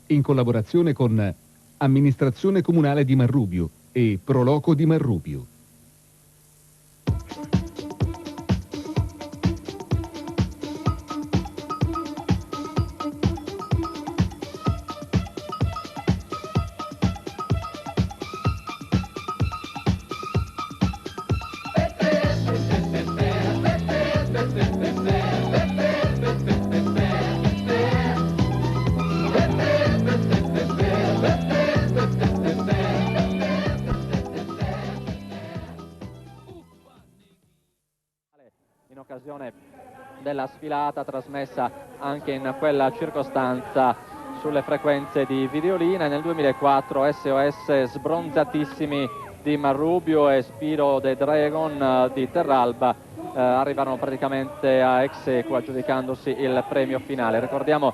in collaborazione con Amministrazione Comunale di Marrubio e Proloco di Marrubio. In occasione della sfilata trasmessa anche in quella circostanza sulle frequenze di Videolina. Nel 2004 SOS Sbronzatissimi di Marrubio e Spiro the Dragon di Terralba arrivarono praticamente a ex equo aggiudicandosi il premio finale. Ricordiamo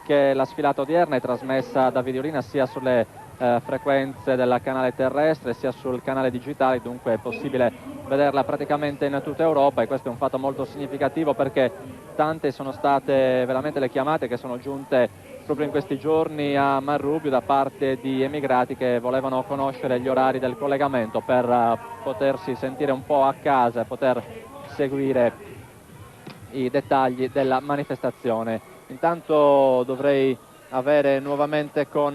che la sfilata odierna è trasmessa da Videolina sia sulle frequenze del canale terrestre sia sul canale digitale, dunque è possibile vederla praticamente in tutta Europa, e questo è un fatto molto significativo perché tante sono state veramente le chiamate che sono giunte proprio in questi giorni a Marrubio da parte di emigrati che volevano conoscere gli orari del collegamento per potersi sentire un po' a casa e poter seguire i dettagli della manifestazione. Intanto dovrei avere nuovamente con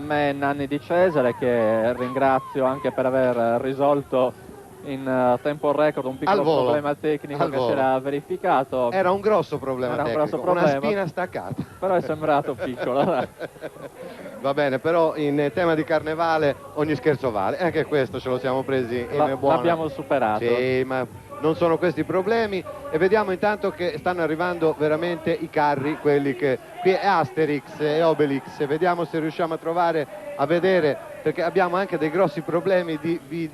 me Nanni Di Cesare, che ringrazio anche per aver risolto in tempo record un piccolo problema tecnico che si era verificato. Era un grosso problema tecnico, una spina staccata. Però è sembrato piccolo. Va bene, però in tema di carnevale ogni scherzo vale, anche questo ce lo siamo presi in buona. L'abbiamo superato. Sì, ma non sono questi problemi, e vediamo intanto che stanno arrivando veramente i carri, quelli che qui è Asterix e Obelix, e vediamo se riusciamo a vedere, perché abbiamo anche dei grossi problemi di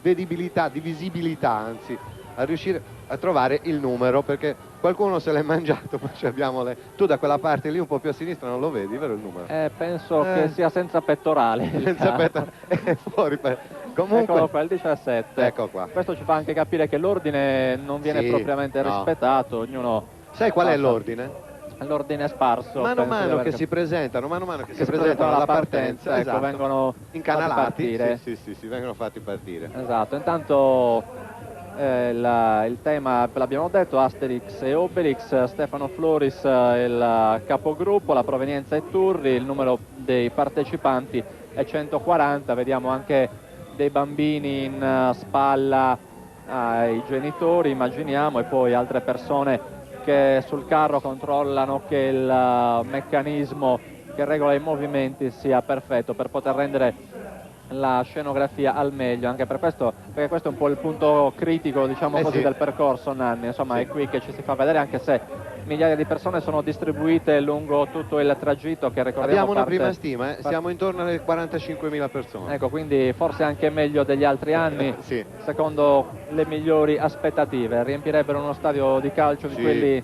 vedibilità, di visibilità, anzi, a riuscire a trovare il numero, perché qualcuno se l'è mangiato, ma abbiamo tu da quella parte lì un po' più a sinistra non lo vedi, vero il numero? Penso che sia senza pettorale. Senza pettorale, è fuori. Comunque, eccolo qua, il 17. Ecco qua. Questo ci fa anche capire che l'ordine non viene propriamente rispettato, ognuno... Sai qual è l'ordine? L'ordine sparso. Mano a mano che si presentano, alla partenza, ecco, vengono incanalati, sì, vengono fatti partire. Esatto, intanto il tema l'abbiamo detto, Asterix e Obelix, Stefano Floris il capogruppo, la provenienza è Turri, il numero dei partecipanti è 140, vediamo anche dei bambini in spalla ai genitori, immaginiamo, e poi altre persone che sul carro controllano che il meccanismo che regola i movimenti sia perfetto per poter rendere la scenografia al meglio, anche per questo, perché questo è un po' il punto critico, diciamo così, del percorso, Nanni. Insomma, è qui che ci si fa vedere, anche se migliaia di persone sono distribuite lungo tutto il tragitto che ricordiamo. Abbiamo una prima stima, siamo intorno alle 45.000 persone. Ecco, quindi forse anche meglio degli altri anni, secondo le migliori aspettative. Riempirebbero uno stadio di calcio di quelli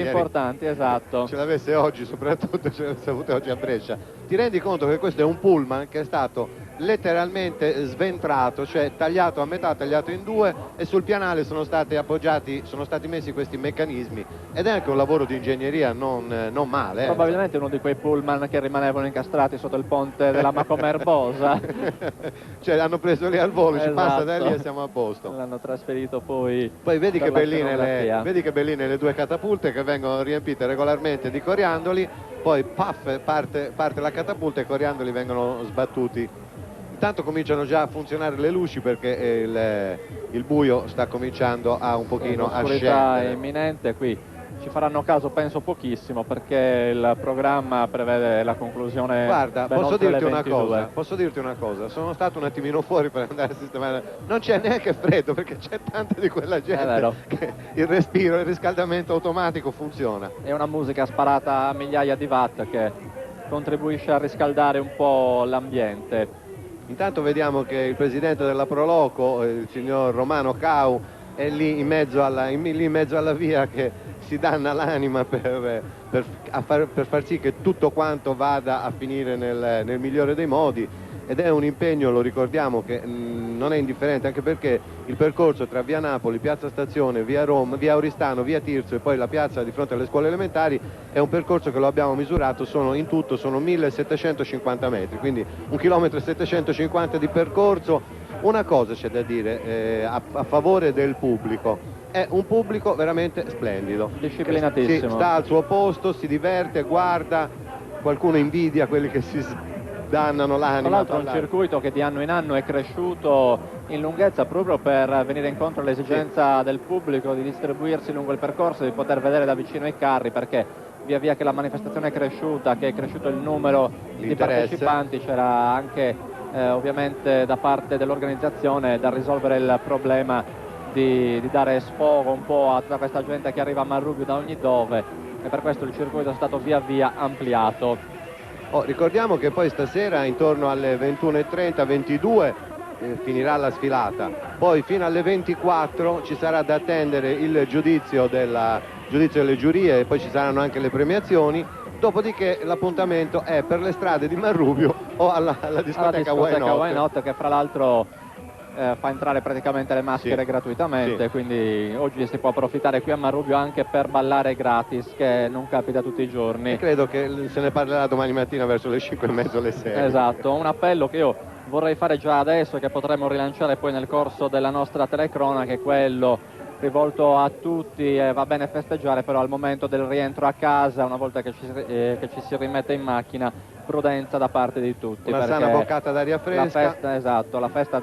importanti, esatto. Ce l'avesse oggi, soprattutto ce l'avesse avuto oggi a Brescia. Ti rendi conto che questo è un pullman che è stato letteralmente sventrato, cioè tagliato a metà, tagliato in due, e sul pianale sono stati messi questi meccanismi, ed è anche un lavoro di ingegneria non male. Probabilmente uno di quei pullman che rimanevano incastrati sotto il ponte della Macomerbosa. Cioè hanno preso lì al volo, ci passa da lì e siamo a posto. L'hanno trasferito poi vedi che belline le due catapulte che vengono riempite regolarmente di coriandoli, poi parte la catapulta e i coriandoli vengono sbattuti. Intanto cominciano già a funzionare le luci, perché il buio sta cominciando un pochino a scendere. È imminente, qui ci faranno caso penso pochissimo, perché il programma prevede la conclusione. Guarda, posso dirti una cosa, sono stato un attimino fuori per andare a sistemare, non c'è neanche freddo, perché c'è tanta di quella gente che il riscaldamento automatico funziona. È una musica sparata a migliaia di watt che contribuisce a riscaldare un po' l'ambiente. Intanto vediamo che il presidente della Proloco, il signor Romano Cau, è lì in mezzo alla via, che si danna l'anima per far sì che tutto quanto vada a finire nel migliore dei modi, ed è un impegno, lo ricordiamo, che non è indifferente, anche perché il percorso tra via Napoli, piazza Stazione, via Roma, via Oristano, via Tirso e poi la piazza di fronte alle scuole elementari è un percorso che lo abbiamo misurato, in tutto sono 1750 metri, quindi 1,750 km di percorso. Una cosa c'è da dire a favore del pubblico: è un pubblico veramente splendido, disciplinatissimo, sta al suo posto, si diverte, guarda, qualcuno invidia quelli che si dannano l'anima. tra l'altro è un circuito che di anno in anno è cresciuto in lunghezza proprio per venire incontro all'esigenza del pubblico di distribuirsi lungo il percorso, di poter vedere da vicino i carri, perché via via che la manifestazione è cresciuta, che è cresciuto il numero di partecipanti, c'era anche ovviamente da parte dell'organizzazione da risolvere il problema di dare sfogo un po' a tutta questa gente che arriva a Marrubbio da ogni dove, e per questo il circuito è stato via via ampliato. Ricordiamo che poi stasera intorno alle 21:30, 22 finirà la sfilata, poi fino alle 24 ci sarà da attendere il giudizio delle giurie e poi ci saranno anche le premiazioni. Dopodiché l'appuntamento è per le strade di Marrubbio o alla discoteca Why Not, che fra l'altro fa entrare praticamente le maschere gratuitamente, quindi oggi si può approfittare qui a Marrubbio anche per ballare gratis, che non capita tutti i giorni. E credo che se ne parlerà domani mattina verso le 5:30 o le 6. Esatto, un appello che io vorrei fare già adesso e che potremo rilanciare poi nel corso della nostra telecronaca, è quello rivolto a tutti. Va bene festeggiare, però al momento del rientro a casa, una volta che ci si rimette in macchina, prudenza da parte di tutti. Una sana boccata d'aria fresca. La festa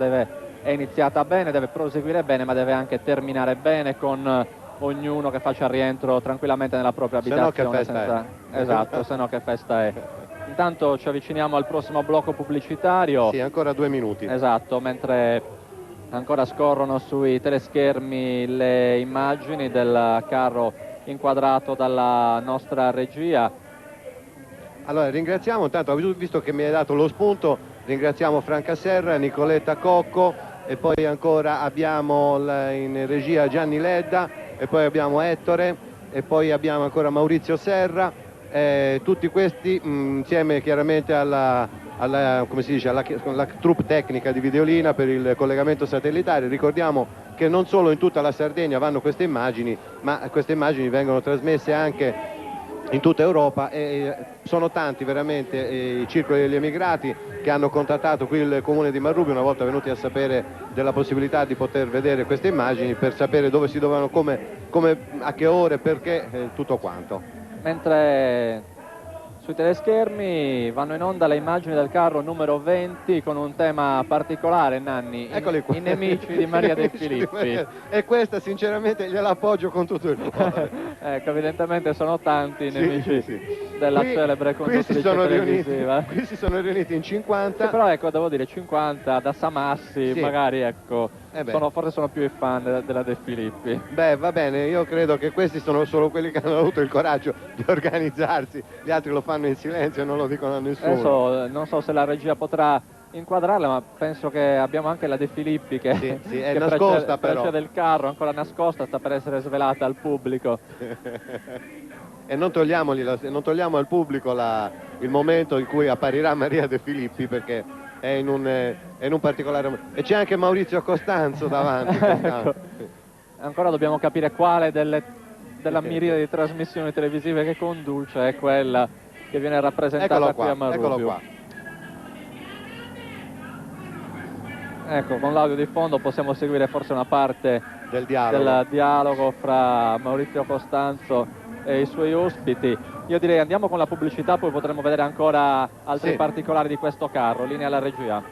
è iniziata bene, deve proseguire bene, ma deve anche terminare bene, con ognuno che faccia rientro tranquillamente nella propria abitazione. Se no che festa è. Esatto, se no che festa è. Intanto ci avviciniamo al prossimo blocco pubblicitario. Sì, ancora 2 minuti. Esatto, mentre ancora scorrono sui teleschermi le immagini del carro inquadrato dalla nostra regia. Allora ringraziamo, intanto, visto che mi hai dato lo spunto, ringraziamo Franca Serra, Nicoletta Cocco, e poi ancora abbiamo in regia Gianni Ledda, e poi abbiamo Ettore, e poi abbiamo ancora Maurizio Serra, tutti questi insieme chiaramente alla troupe tecnica di Videolina per il collegamento satellitare. Ricordiamo che non solo in tutta la Sardegna vanno queste immagini, ma queste immagini vengono trasmesse anche in tutta Europa, e sono tanti veramente i circoli degli emigrati che hanno contattato qui il comune di Marrubbio una volta venuti a sapere della possibilità di poter vedere queste immagini, per sapere dove si dovevano, come a che ore, perché, tutto quanto. Mentre sui teleschermi vanno in onda le immagini del carro numero 20 con un tema particolare, Nanni. Eccoli qua. I nemici di Maria De Filippi. E questa sinceramente gliela appoggio con tutto il cuore. Ecco, evidentemente sono tanti i nemici della celebre conduttrice televisiva. Qui si sono riuniti in 50. Sì, però ecco, devo dire 50 da Samassi, magari ecco, forse sono più i fan della De Filippi. Beh, va bene, io credo che questi sono solo quelli che hanno avuto il coraggio di organizzarsi, gli altri lo fanno in silenzio e non lo dicono a nessuno. Adesso non so se la regia potrà inquadrarla, ma penso che abbiamo anche la De Filippi che è che nascosta, precede il carro, ancora nascosta, sta per essere svelata al pubblico. E non togliamo al pubblico il momento in cui apparirà Maria De Filippi, perché è in un particolare momento. E c'è anche Maurizio Costanzo davanti. Ecco. Ancora dobbiamo capire quale della miriade di trasmissioni televisive che conduce è quella che viene rappresentata qui a Marrubbio. Eccolo qua. Ecco, con l'audio di fondo possiamo seguire forse una parte del dialogo fra Maurizio Costanzo e i suoi ospiti. Io direi andiamo con la pubblicità, poi potremo vedere ancora altri particolari di questo carro. Linea alla regia.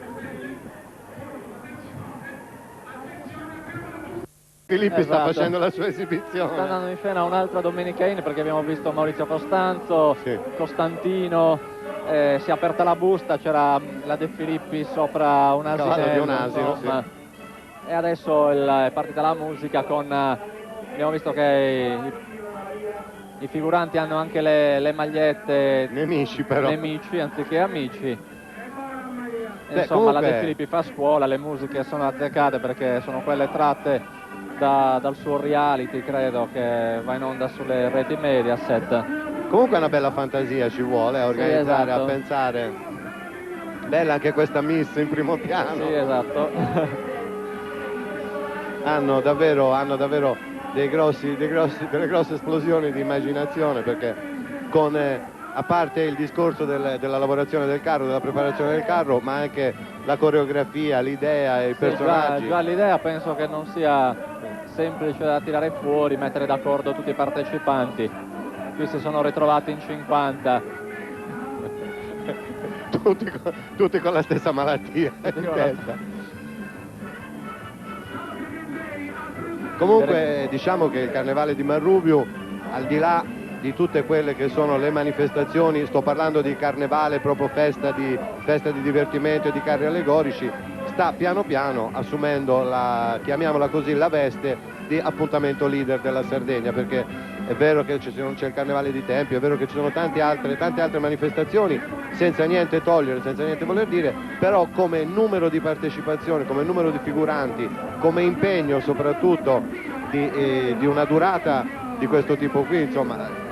Filippi sta facendo la sua esibizione. Sta andando in scena un'altra Domenica In, perché abbiamo visto Maurizio Costanzo, Costantino, si è aperta la busta, c'era la De Filippi sopra un asino, e adesso è partita la musica abbiamo visto che i figuranti hanno anche le magliette nemici, però nemici anziché amici. Insomma, la De Filippi fa scuola, le musiche sono azzeccate perché sono quelle tratte dal suo reality, credo, che va in onda sulle reti Mediaset. Comunque una bella fantasia ci vuole a organizzare, a pensare. Bella anche questa miss in primo piano. Sì, esatto. hanno davvero delle grosse esplosioni di immaginazione, perché a parte il discorso della lavorazione del carro, della preparazione del carro, ma anche la coreografia, l'idea e i personaggi. Già l'idea penso che non sia semplice da tirare fuori, mettere d'accordo tutti i partecipanti. Qui si sono ritrovati in 50. tutti con la stessa malattia in testa. Comunque diciamo che il Carnevale di Manrubio, al di là di tutte quelle che sono le manifestazioni, sto parlando di carnevale, proprio festa di divertimento e di carri allegorici, sta piano piano assumendo chiamiamola così, la veste di appuntamento leader della Sardegna, perché è vero che c'è il Carnevale di Tempio, è vero che ci sono tante altre manifestazioni, senza niente togliere, senza niente voler dire, però come numero di partecipazione, come numero di figuranti, come impegno soprattutto di una durata di questo tipo qui, insomma,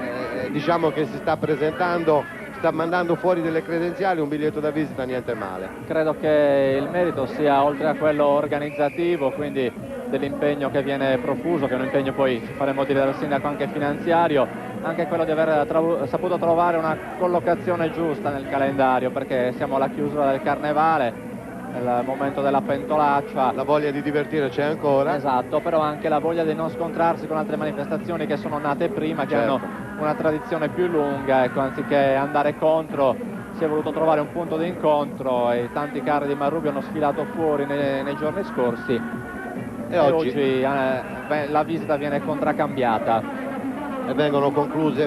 diciamo che si sta presentando, sta mandando fuori delle credenziali, un biglietto da visita niente male. Credo che il merito sia, oltre a quello organizzativo, quindi dell'impegno che viene profuso, che è un impegno, poi ci faremo dire dal sindaco, anche finanziario, anche quello di aver saputo trovare una collocazione giusta nel calendario, perché siamo alla chiusura del Carnevale, nel momento della pentolaccia. La voglia di divertire c'è ancora. Esatto, però anche la voglia di non scontrarsi con altre manifestazioni che sono nate prima, che hanno una tradizione più lunga. Ecco, anziché andare contro, si è voluto trovare un punto di incontro, e tanti carri di Manrubio hanno sfilato fuori nei giorni scorsi, e oggi la visita viene contraccambiata e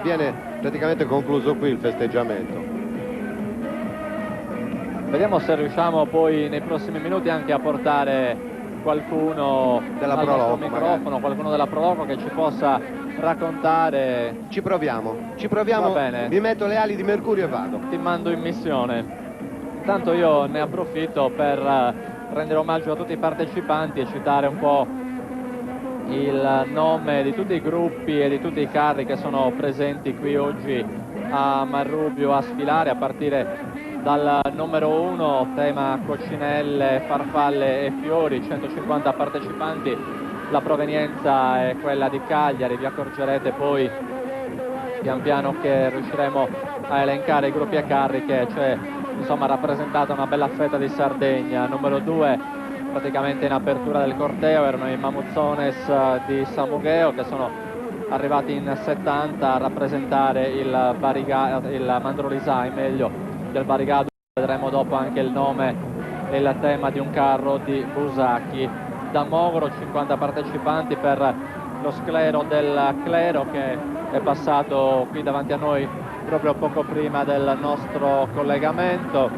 viene praticamente concluso qui il festeggiamento. Vediamo se riusciamo poi nei prossimi minuti anche a portare qualcuno della al nostro Proloco, microfono, magari. qualcuno della Proloco che ci possa raccontare. Ci proviamo, Va bene. mi metto le ali di Mercurio e vado. Ti mando in missione. Intanto io ne approfitto per rendere omaggio a tutti i partecipanti e citare un po' il nome di tutti i gruppi e di tutti i carri che sono presenti qui oggi a Manrubio a sfilare, a partire dal numero 1, tema coccinelle, farfalle e fiori, 150 partecipanti, la provenienza è quella di Cagliari. Vi accorgerete poi pian piano che riusciremo a elencare i gruppi e carri, che c'è insomma rappresentata una bella fetta di Sardegna. Numero 2, praticamente in apertura del corteo, erano i Mamuzzones di Samugheo, che sono arrivati in 70 a rappresentare il Mandrolisai, meglio, del Barigado. Vedremo dopo anche il nome e il tema di un carro di Busacchi. Da Mogro 50 partecipanti per lo sclero del clero, che è passato qui davanti a noi proprio poco prima del nostro collegamento.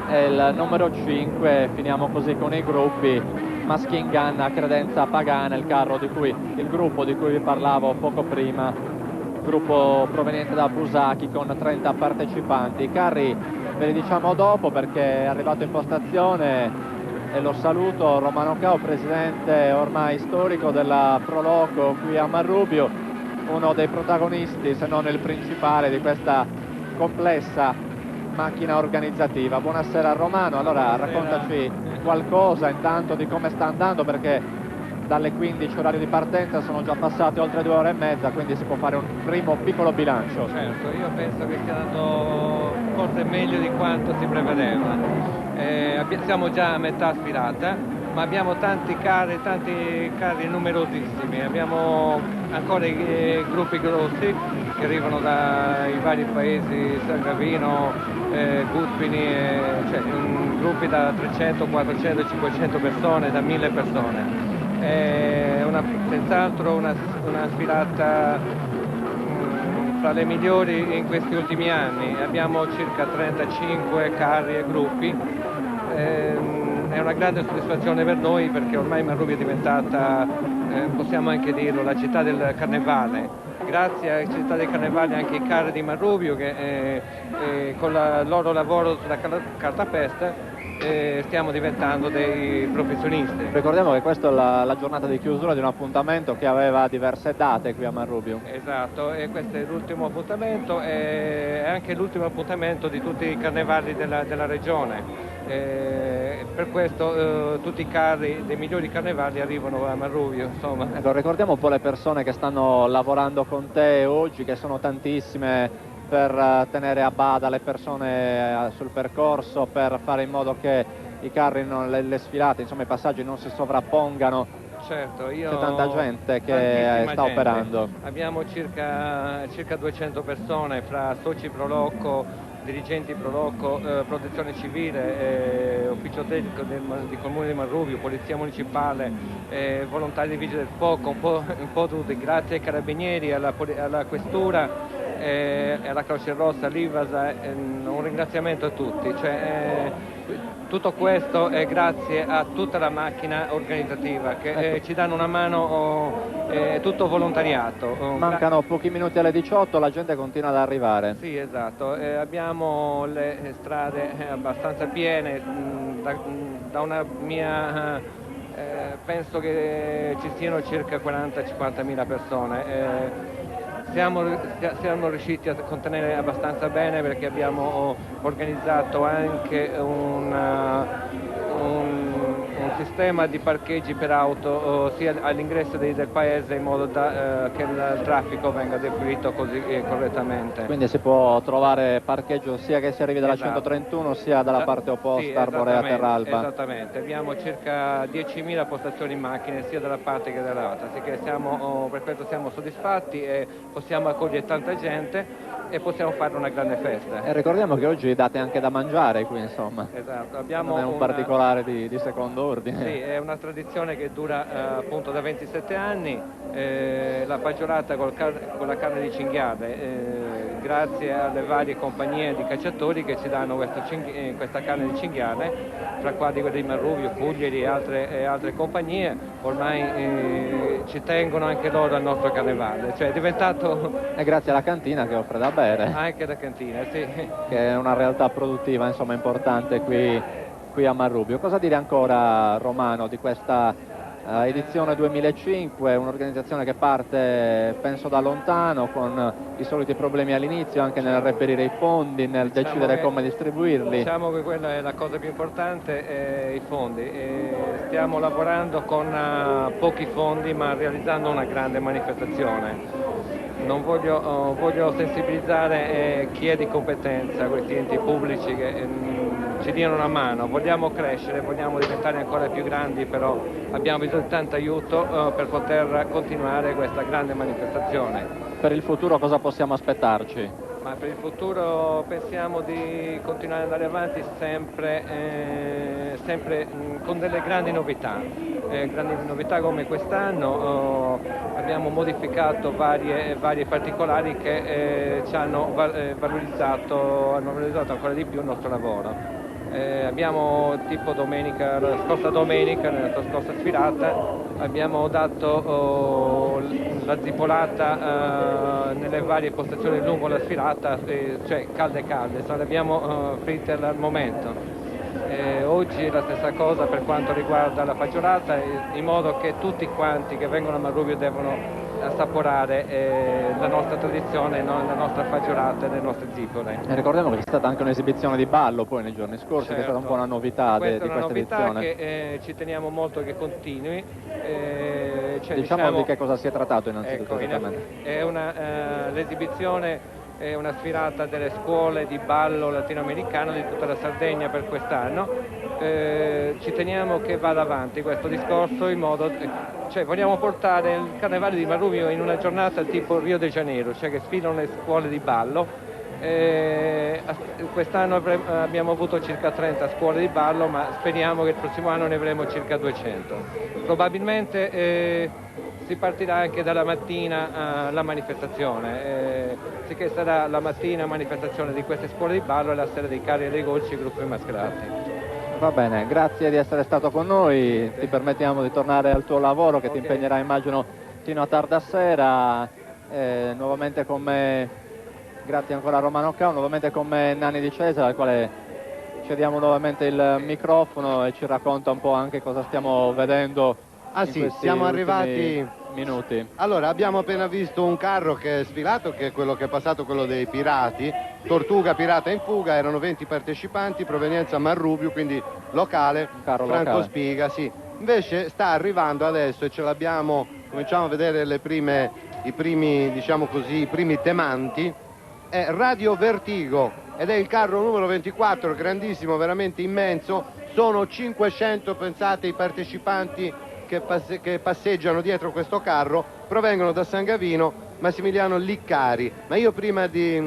E il numero 5, finiamo così con i gruppi: Maschinganna, Credenza Pagana, il gruppo di cui vi parlavo poco prima, gruppo proveniente da Busacchi con 30 partecipanti. I carri ve li diciamo dopo, perché è arrivato in postazione, e lo saluto, Romano Cao, presidente ormai storico della Proloco qui a Manrubio, uno dei protagonisti, se non il principale, di questa complessa macchina organizzativa. Buonasera Romano, allora raccontaci qualcosa intanto di come sta andando, perché dalle 15 orario di partenza sono già passate oltre 2 ore e mezza, quindi si può fare un primo piccolo bilancio. Certo, io penso che stia andando forse meglio di quanto si prevedeva. Siamo già a metà sfilata, ma abbiamo tanti carri numerosissimi. Abbiamo ancora i gruppi grossi che arrivano dai vari paesi, San Gavino, Guspini, cioè gruppi da 300, 400, 500 persone, da 1000 persone. È senz'altro una sfilata fra le migliori in questi ultimi anni. Abbiamo circa 35 carri e gruppi. È una grande soddisfazione per noi, perché ormai Manrubio è diventata, possiamo anche dirlo, la città del carnevale. Grazie alla città del carnevale anche i carri di Manrubio, che con il loro lavoro sulla cartapesta stiamo diventando dei professionisti. Ricordiamo che questa è la giornata di chiusura di un appuntamento che aveva diverse date qui a Manrubio. Esatto, e questo è l'ultimo appuntamento, e anche l'ultimo appuntamento di tutti i carnevali della regione. Per questo tutti i carri dei migliori carnevali arrivano a Marruvio, insomma. Ecco, ricordiamo un po' le persone che stanno lavorando con te oggi, che sono tantissime, per tenere a bada le persone sul percorso, per fare in modo che i carri, le sfilate, insomma i passaggi non si sovrappongano. Certo, C'è tanta gente che sta operando. Abbiamo circa 200 persone fra soci Prolocco, dirigenti Prolocco, protezione civile, ufficio tecnico di Comune di Marruvio, polizia municipale, volontari di vigili del fuoco, un po' tutti, grazie ai carabinieri, alla questura, alla Croce Rossa, all'Ivasa, un ringraziamento a tutti. Tutto questo è grazie a tutta la macchina organizzativa che ci danno una mano, è tutto volontariato. Mancano pochi minuti alle 18, la gente continua ad arrivare. Sì, esatto, abbiamo le strade abbastanza piene, da una mia penso che ci siano circa 40-50 mila persone. Siamo riusciti a contenere abbastanza bene perché abbiamo organizzato anche un sistema di parcheggi per auto sia all'ingresso del paese, in modo che il traffico venga defluito così correttamente. Quindi si può trovare parcheggio sia che si arrivi dalla Esatto. 131 sia dalla parte opposta, sì, Arborea Terralba. Esattamente, abbiamo circa 10.000 postazioni in macchine sia dalla parte che dall'altra, así che per questo siamo soddisfatti e possiamo accogliere tanta gente e possiamo fare una grande festa. E ricordiamo che oggi date anche da mangiare qui, insomma. Esatto, abbiamo non è un particolare di secondo ordine. Sì, è una tradizione che dura appunto da 27 anni, la fagiolata con la carne di cinghiale, grazie alle varie compagnie di cacciatori che ci danno questa carne di cinghiale, tra quali quelli di Marruvio, Puglieri e altre compagnie, ormai ci tengono anche loro al nostro carnevale, cioè è diventato... E grazie alla cantina che offre da bere. Anche la cantina, sì. Che è una realtà produttiva, insomma, importante qui a Marrubio. Cosa dire ancora, Romano, di questa edizione 2005, un'organizzazione che parte, penso, da lontano, con i soliti problemi all'inizio, anche nel reperire i fondi, nel decidere come distribuirli. Diciamo che quella è la cosa più importante, i fondi. Stiamo lavorando con pochi fondi, ma realizzando una grande manifestazione. Non voglio sensibilizzare chi è di competenza, questi enti pubblici che ci diano una mano. Vogliamo crescere, vogliamo diventare ancora più grandi, però abbiamo bisogno di tanto aiuto per poter continuare questa grande manifestazione. Per il futuro cosa possiamo aspettarci? Ma per il futuro pensiamo di continuare ad andare avanti sempre con delle grandi novità come quest'anno. Abbiamo modificato varie particolari che ci hanno valorizzato ancora di più il nostro lavoro. Abbiamo tipo la scorsa domenica, nella scorsa sfilata, abbiamo dato la zipolata nelle varie postazioni lungo la sfilata, cioè calde, le abbiamo fritte al momento. Oggi la stessa cosa per quanto riguarda la fagiolata, in modo che tutti quanti che vengono a Marrubio devono assaporare la nostra tradizione, la nostra fagiolata e le nostre zipole. E ricordiamo che c'è stata anche un'esibizione di ballo poi nei giorni scorsi, certo, che è stata un po' una novità di questa edizione. Questa è una novità che ci teniamo molto che continui. Diciamo di che cosa si è trattato innanzitutto. Ecco, è l'esibizione è una sfilata delle scuole di ballo latinoamericano di tutta la Sardegna per quest'anno. Ci teniamo che vada avanti questo discorso, in modo, vogliamo portare il carnevale di Marrubio in una giornata tipo Rio de Janeiro, cioè che sfilano le scuole di ballo. Quest'anno abbiamo avuto circa 30 scuole di ballo, ma speriamo che il prossimo anno ne avremo circa 200. Probabilmente si partirà anche dalla mattina la manifestazione, sicché sarà la mattina manifestazione di queste scuole di ballo e la sera dei carri e dei golci gruppi mascherati. Va bene, grazie di essere stato con noi, ti permettiamo di tornare al tuo lavoro che ti impegnerà, immagino, fino a tarda sera. Nuovamente con me, grazie ancora a Romano Cao, nuovamente con me Nanni Di Cesare, al quale cediamo nuovamente il microfono e ci racconta un po' anche cosa stiamo vedendo Ah in sì, questi siamo ultimi arrivati... minuti. Allora, abbiamo appena visto un carro che è sfilato, che è quello che è passato, quello dei pirati, Tortuga Pirata in fuga, erano 20 partecipanti, provenienza Marrubio, quindi locale, Un carro Franco locale. Spiga, sì. Invece sta arrivando adesso e ce l'abbiamo, cominciamo a vedere i primi, diciamo così, i primi temanti, è Radio Vertigo ed è il carro numero 24, grandissimo, veramente immenso, sono 500, pensate, i partecipanti che passeggiano dietro questo carro, provengono da San Gavino, Massimiliano Liccari. Ma io prima di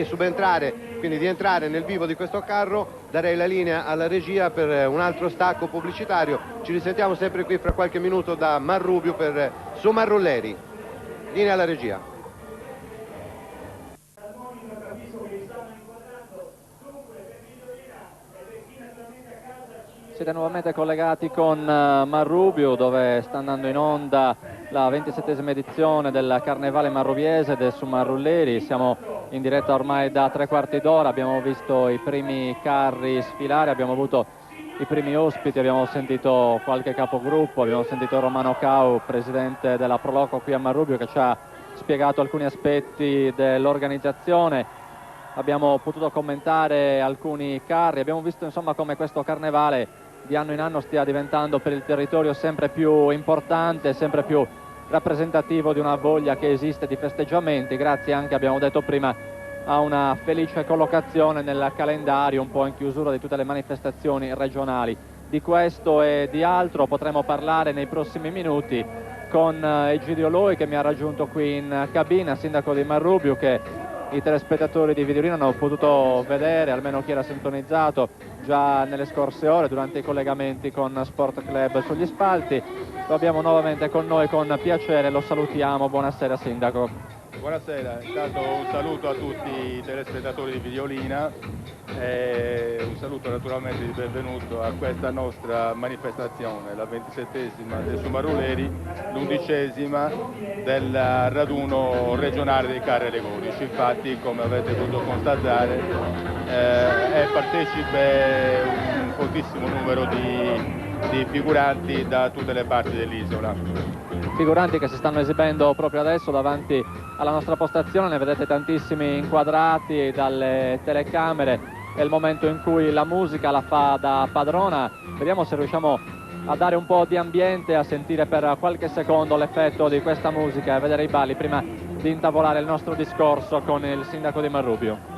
subentrare, quindi di entrare nel vivo di questo carro, darei la linea alla regia per un altro stacco pubblicitario. Ci risentiamo sempre qui fra qualche minuto da Marrubio per Su Marrulleri. Linea alla regia. Siete nuovamente collegati con Marrubio, dove sta andando in onda la 27esima edizione del Carnevale Marrubiese del Su Marrulleri. Siamo in diretta ormai da 3/4 d'ora, abbiamo visto i primi carri sfilare, abbiamo avuto i primi ospiti, abbiamo sentito qualche capogruppo, abbiamo sentito Romano Cau, presidente della Proloco qui a Marrubio, che ci ha spiegato alcuni aspetti dell'organizzazione. Abbiamo potuto commentare alcuni carri, abbiamo visto insomma come questo carnevale di anno in anno stia diventando per il territorio sempre più importante, sempre più rappresentativo di una voglia che esiste di festeggiamenti, grazie anche, abbiamo detto prima, a una felice collocazione nel calendario, un po' in chiusura di tutte le manifestazioni regionali. Di questo e di altro potremo parlare nei prossimi minuti con Egidio Loi, che mi ha raggiunto qui in cabina, sindaco di Marrubio, che i telespettatori di Videolina hanno potuto vedere, almeno chi era sintonizzato già nelle scorse ore durante i collegamenti con Sport Club sugli spalti. Lo abbiamo nuovamente con noi con piacere, lo salutiamo. Buonasera sindaco. Buonasera, intanto un saluto a tutti i telespettatori di Videolina e un saluto naturalmente di benvenuto a questa nostra manifestazione, la 27esima del Su Marrulleri, l'11esima del raduno regionale dei carri allegorici. Infatti, come avete potuto constatare, è partecipe un fortissimo numero di figuranti da tutte le parti dell'isola. Figuranti che si stanno esibendo proprio adesso davanti alla nostra postazione, ne vedete tantissimi inquadrati dalle telecamere, è il momento in cui la musica la fa da padrona. Vediamo se riusciamo a dare un po' di ambiente, a sentire per qualche secondo l'effetto di questa musica e vedere i balli prima di intavolare il nostro discorso con il sindaco di Marrubio.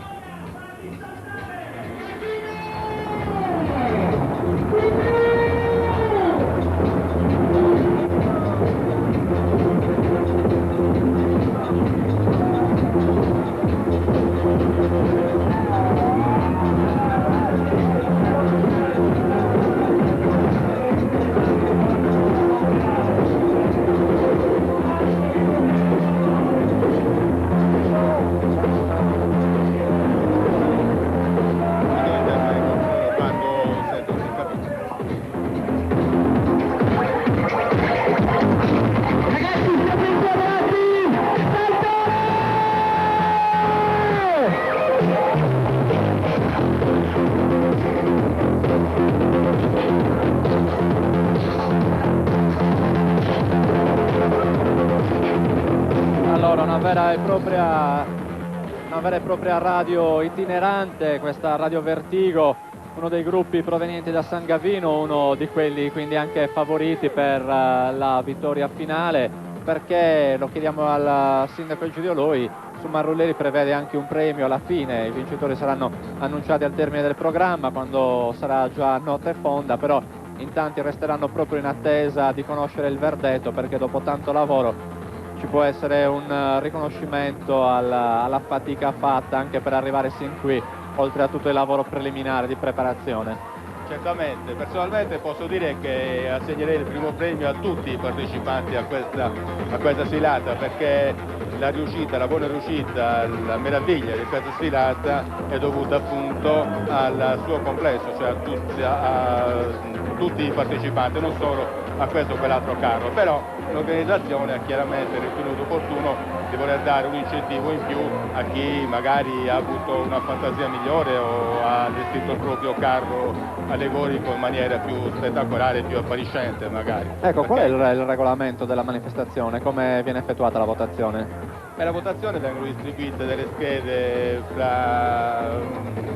Una vera e propria radio itinerante, questa Radio Vertigo, uno dei gruppi provenienti da San Gavino, uno di quelli quindi anche favoriti per la vittoria finale, perché lo chiediamo al sindaco Egidio Loi, Su Marrulleri prevede anche un premio alla fine, i vincitori saranno annunciati al termine del programma quando sarà già notte fonda, però in tanti resteranno proprio in attesa di conoscere il verdetto, perché dopo tanto lavoro ci può essere un riconoscimento alla fatica fatta anche per arrivare sin qui, oltre a tutto il lavoro preliminare di preparazione. Certamente, personalmente posso dire che assegnerei il primo premio a tutti i partecipanti a questa sfilata, perché la buona riuscita, la meraviglia di questa sfilata è dovuta appunto al suo complesso, cioè a tutti i partecipanti, non solo a questo o quell'altro carro, però l'organizzazione ha chiaramente ritenuto opportuno di voler dare un incentivo in più a chi magari ha avuto una fantasia migliore o ha allestito il proprio carro allegorico in maniera più spettacolare, più appariscente magari. Ecco, qual è il regolamento della manifestazione? Come viene effettuata la votazione? Per la votazione vengono distribuite delle schede fra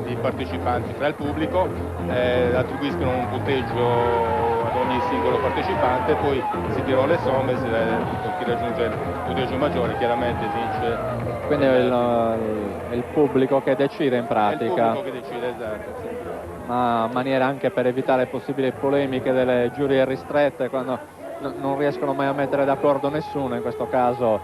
i partecipanti, fra il pubblico, attribuiscono un punteggio ad ogni singolo partecipante, poi si tirano le somme, chi raggiunge il punteggio maggiore chiaramente vince. Quindi è il pubblico che decide in pratica. È il pubblico che decide, esatto. Sì. Una maniera anche per evitare possibili polemiche delle giurie ristrette quando non riescono mai a mettere d'accordo nessuno. In questo caso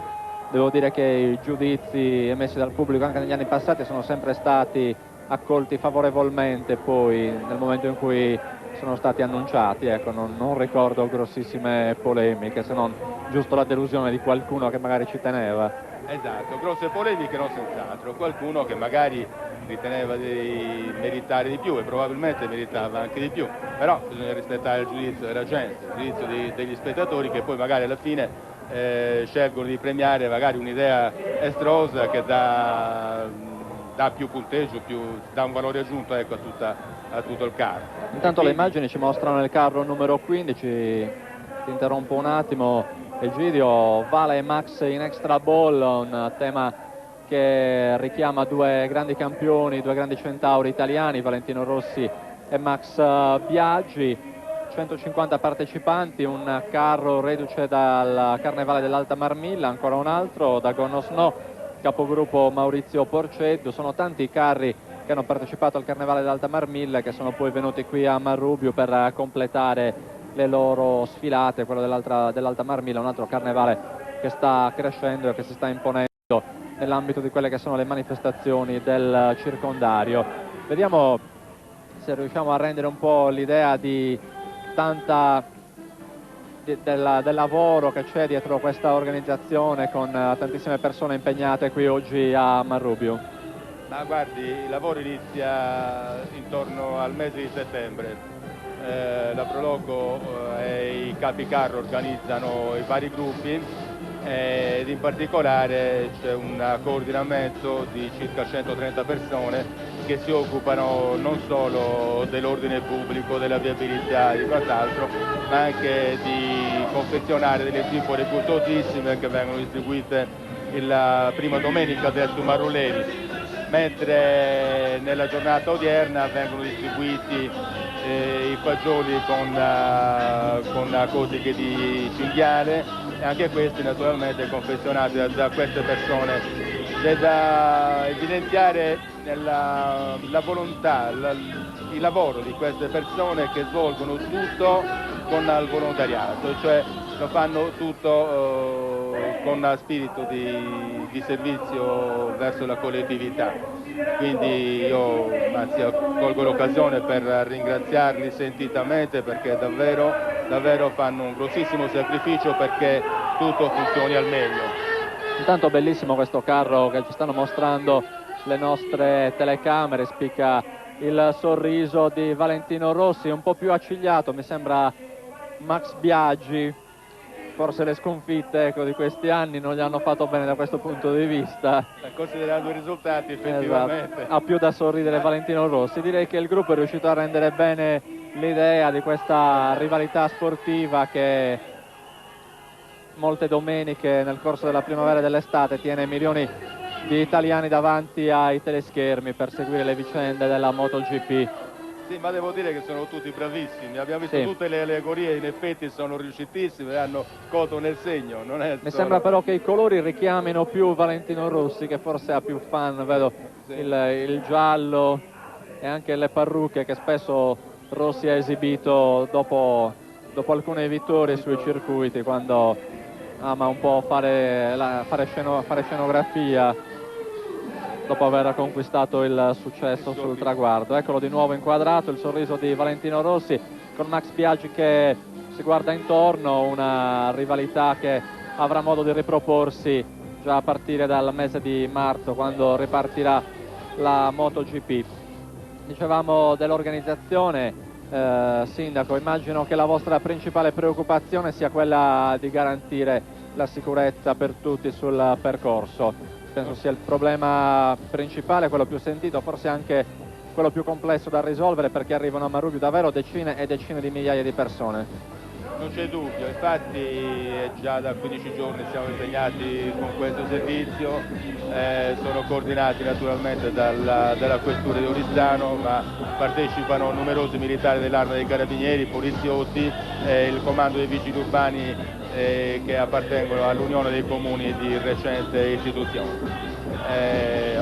devo dire che i giudizi emessi dal pubblico anche negli anni passati sono sempre stati accolti favorevolmente poi nel momento in cui sono stati annunciati. Ecco, non ricordo grossissime polemiche, se non giusto la delusione di qualcuno che magari ci teneva. Esatto, grosse polemiche no, senz'altro, qualcuno che magari riteneva di meritare di più e probabilmente meritava anche di più, però bisogna rispettare il giudizio della gente, il giudizio degli spettatori che poi magari alla fine scelgono di premiare magari un'idea estrosa che dà più punteggio, dà un valore aggiunto, ecco, a tutto il carro. Intanto le immagini ci mostrano il carro numero 15, ti interrompo un attimo. Egidio, Vale e Max in extra ball, un tema che richiama due grandi campioni, due grandi centauri italiani, Valentino Rossi e Max Biaggi. 150 partecipanti, un carro reduce dal Carnevale dell'Alta Marmilla, ancora un altro da Gonosno, capogruppo Maurizio Porceddu. Sono tanti i carri che hanno partecipato al Carnevale dell'Alta Marmilla che sono poi venuti qui a Marrubbio per completare le loro sfilate. Quello dell'Alta Marmilla, un altro carnevale che sta crescendo e che si sta imponendo nell'ambito di quelle che sono le manifestazioni del circondario. Vediamo se riusciamo a rendere un po' l'idea del lavoro che c'è dietro questa organizzazione con tantissime persone impegnate qui oggi a Marrubbio. Ma guardi, il lavoro inizia intorno al mese di settembre. La Proloco e i capi carro organizzano i vari gruppi ed in particolare c'è un coordinamento di circa 130 persone che si occupano non solo dell'ordine pubblico, della viabilità e di quant'altro, ma anche di confezionare delle tipore gustosissime che vengono distribuite la prima domenica del Marulleri, mentre nella giornata odierna vengono distribuiti i fagioli con cosiche di cinghiale, e anche questi naturalmente confezionati da queste persone. C'è da evidenziare la volontà, il lavoro di queste persone che svolgono tutto con il volontariato, cioè lo fanno tutto con spirito di servizio verso la collettività. Quindi io anzi colgo l'occasione per ringraziarli sentitamente, perché davvero fanno un grossissimo sacrificio perché tutto funzioni al meglio. Intanto bellissimo questo carro che ci stanno mostrando le nostre telecamere, spicca il sorriso di Valentino Rossi, un po' più accigliato mi sembra Max Biaggi. Forse le sconfitte, ecco, di questi anni non gli hanno fatto bene da questo punto di vista. Considerando i risultati effettivamente. Esatto. Ha più da sorridere Valentino Rossi. Direi che il gruppo è riuscito a rendere bene l'idea di questa rivalità sportiva che molte domeniche nel corso della primavera e dell'estate tiene milioni di italiani davanti ai teleschermi per seguire le vicende della MotoGP. Sì, ma devo dire che sono tutti bravissimi, abbiamo visto sì. Tutte le allegorie, in effetti sono riuscitissime, hanno colto nel segno. Non è Mi sembra però che i colori richiamino più Valentino Rossi, che forse ha più fan, vedo sì. il giallo e anche le parrucche che spesso Rossi ha esibito dopo alcune vittorie sui circuiti, quando ama un po' fare scenografia dopo aver conquistato il successo sul traguardo. Eccolo di nuovo inquadrato, il sorriso di Valentino Rossi con Max Biaggi che si guarda intorno, una rivalità che avrà modo di riproporsi già a partire dal mese di marzo, quando ripartirà la MotoGP. Dicevamo dell'organizzazione Sindaco, immagino che la vostra principale preoccupazione sia quella di garantire la sicurezza per tutti sul percorso. Penso sia il problema principale, quello più sentito, forse anche quello più complesso da risolvere, perché arrivano a Marrubbio davvero decine e decine di migliaia di persone. Non c'è dubbio, infatti già da 15 giorni siamo impegnati con questo servizio, sono coordinati naturalmente dalla Questura di Oristano, ma partecipano numerosi militari dell'Arma dei Carabinieri, poliziotti, il comando dei vigili urbani che appartengono all'Unione dei Comuni di recente istituzione.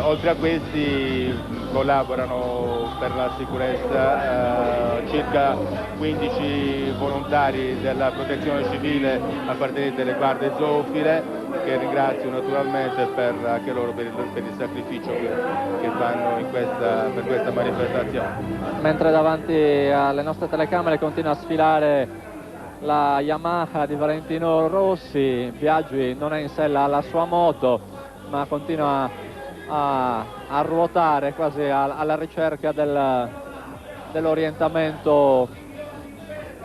Oltre a questi collaborano per la sicurezza circa 15 volontari della protezione civile appartenenti alle guardie zoofile, che ringrazio naturalmente anche loro per il sacrificio che fanno per questa manifestazione. Mentre davanti alle nostre telecamere continua a sfilare la Yamaha di Valentino Rossi, Biaggi non è in sella alla sua moto, ma continua a ruotare quasi alla ricerca dell'orientamento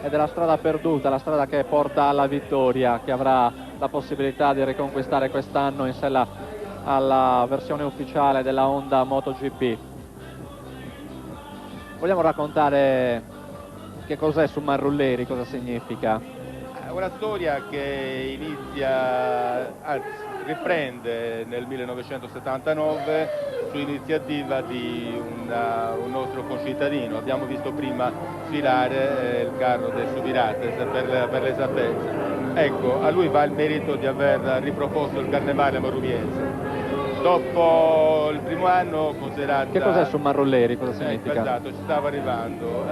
e della strada perduta, la strada che porta alla vittoria, che avrà la possibilità di riconquistare quest'anno in sella alla versione ufficiale della Honda MotoGP. Vogliamo raccontare che cos'è su Marrulleri, cosa significa? È una storia che riprende nel 1979 su iniziativa di un nostro concittadino. Abbiamo visto prima sfilare il carro del Subirates per l'esattezza. Ecco, a lui va il merito di aver riproposto il carnevale marrubiense. Dopo il primo anno considerato... Che cos'è su Marrulleri, cosa significa? Esatto, ci stavo arrivando.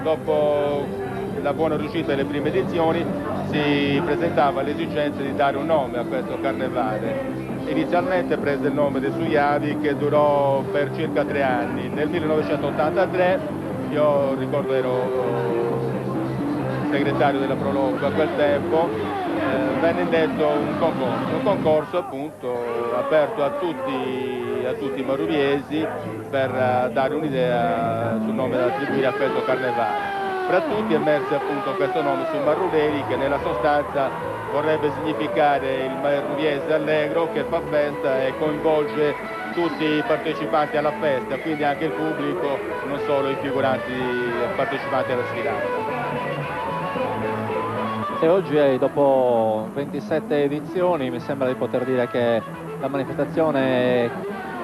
Dopo la buona riuscita delle prime edizioni si presentava l'esigenza di dare un nome a questo carnevale. Inizialmente prese il nome dei Suiavi, che durò per circa 3 anni. Nel 1983, io ricordo ero segretario della Proloco a quel tempo, venne indetto un concorso appunto aperto a tutti i marrubiesi per dare un'idea sul nome da attribuire a questo carnevale. Fra tutti emerse appunto questo nome su Marrulleri, che nella sostanza vorrebbe significare il marrubiese allegro che fa festa e coinvolge tutti i partecipanti alla festa, quindi anche il pubblico, non solo i figuranti partecipanti alla sfilata. E oggi, dopo 27 edizioni, mi sembra di poter dire che la manifestazione è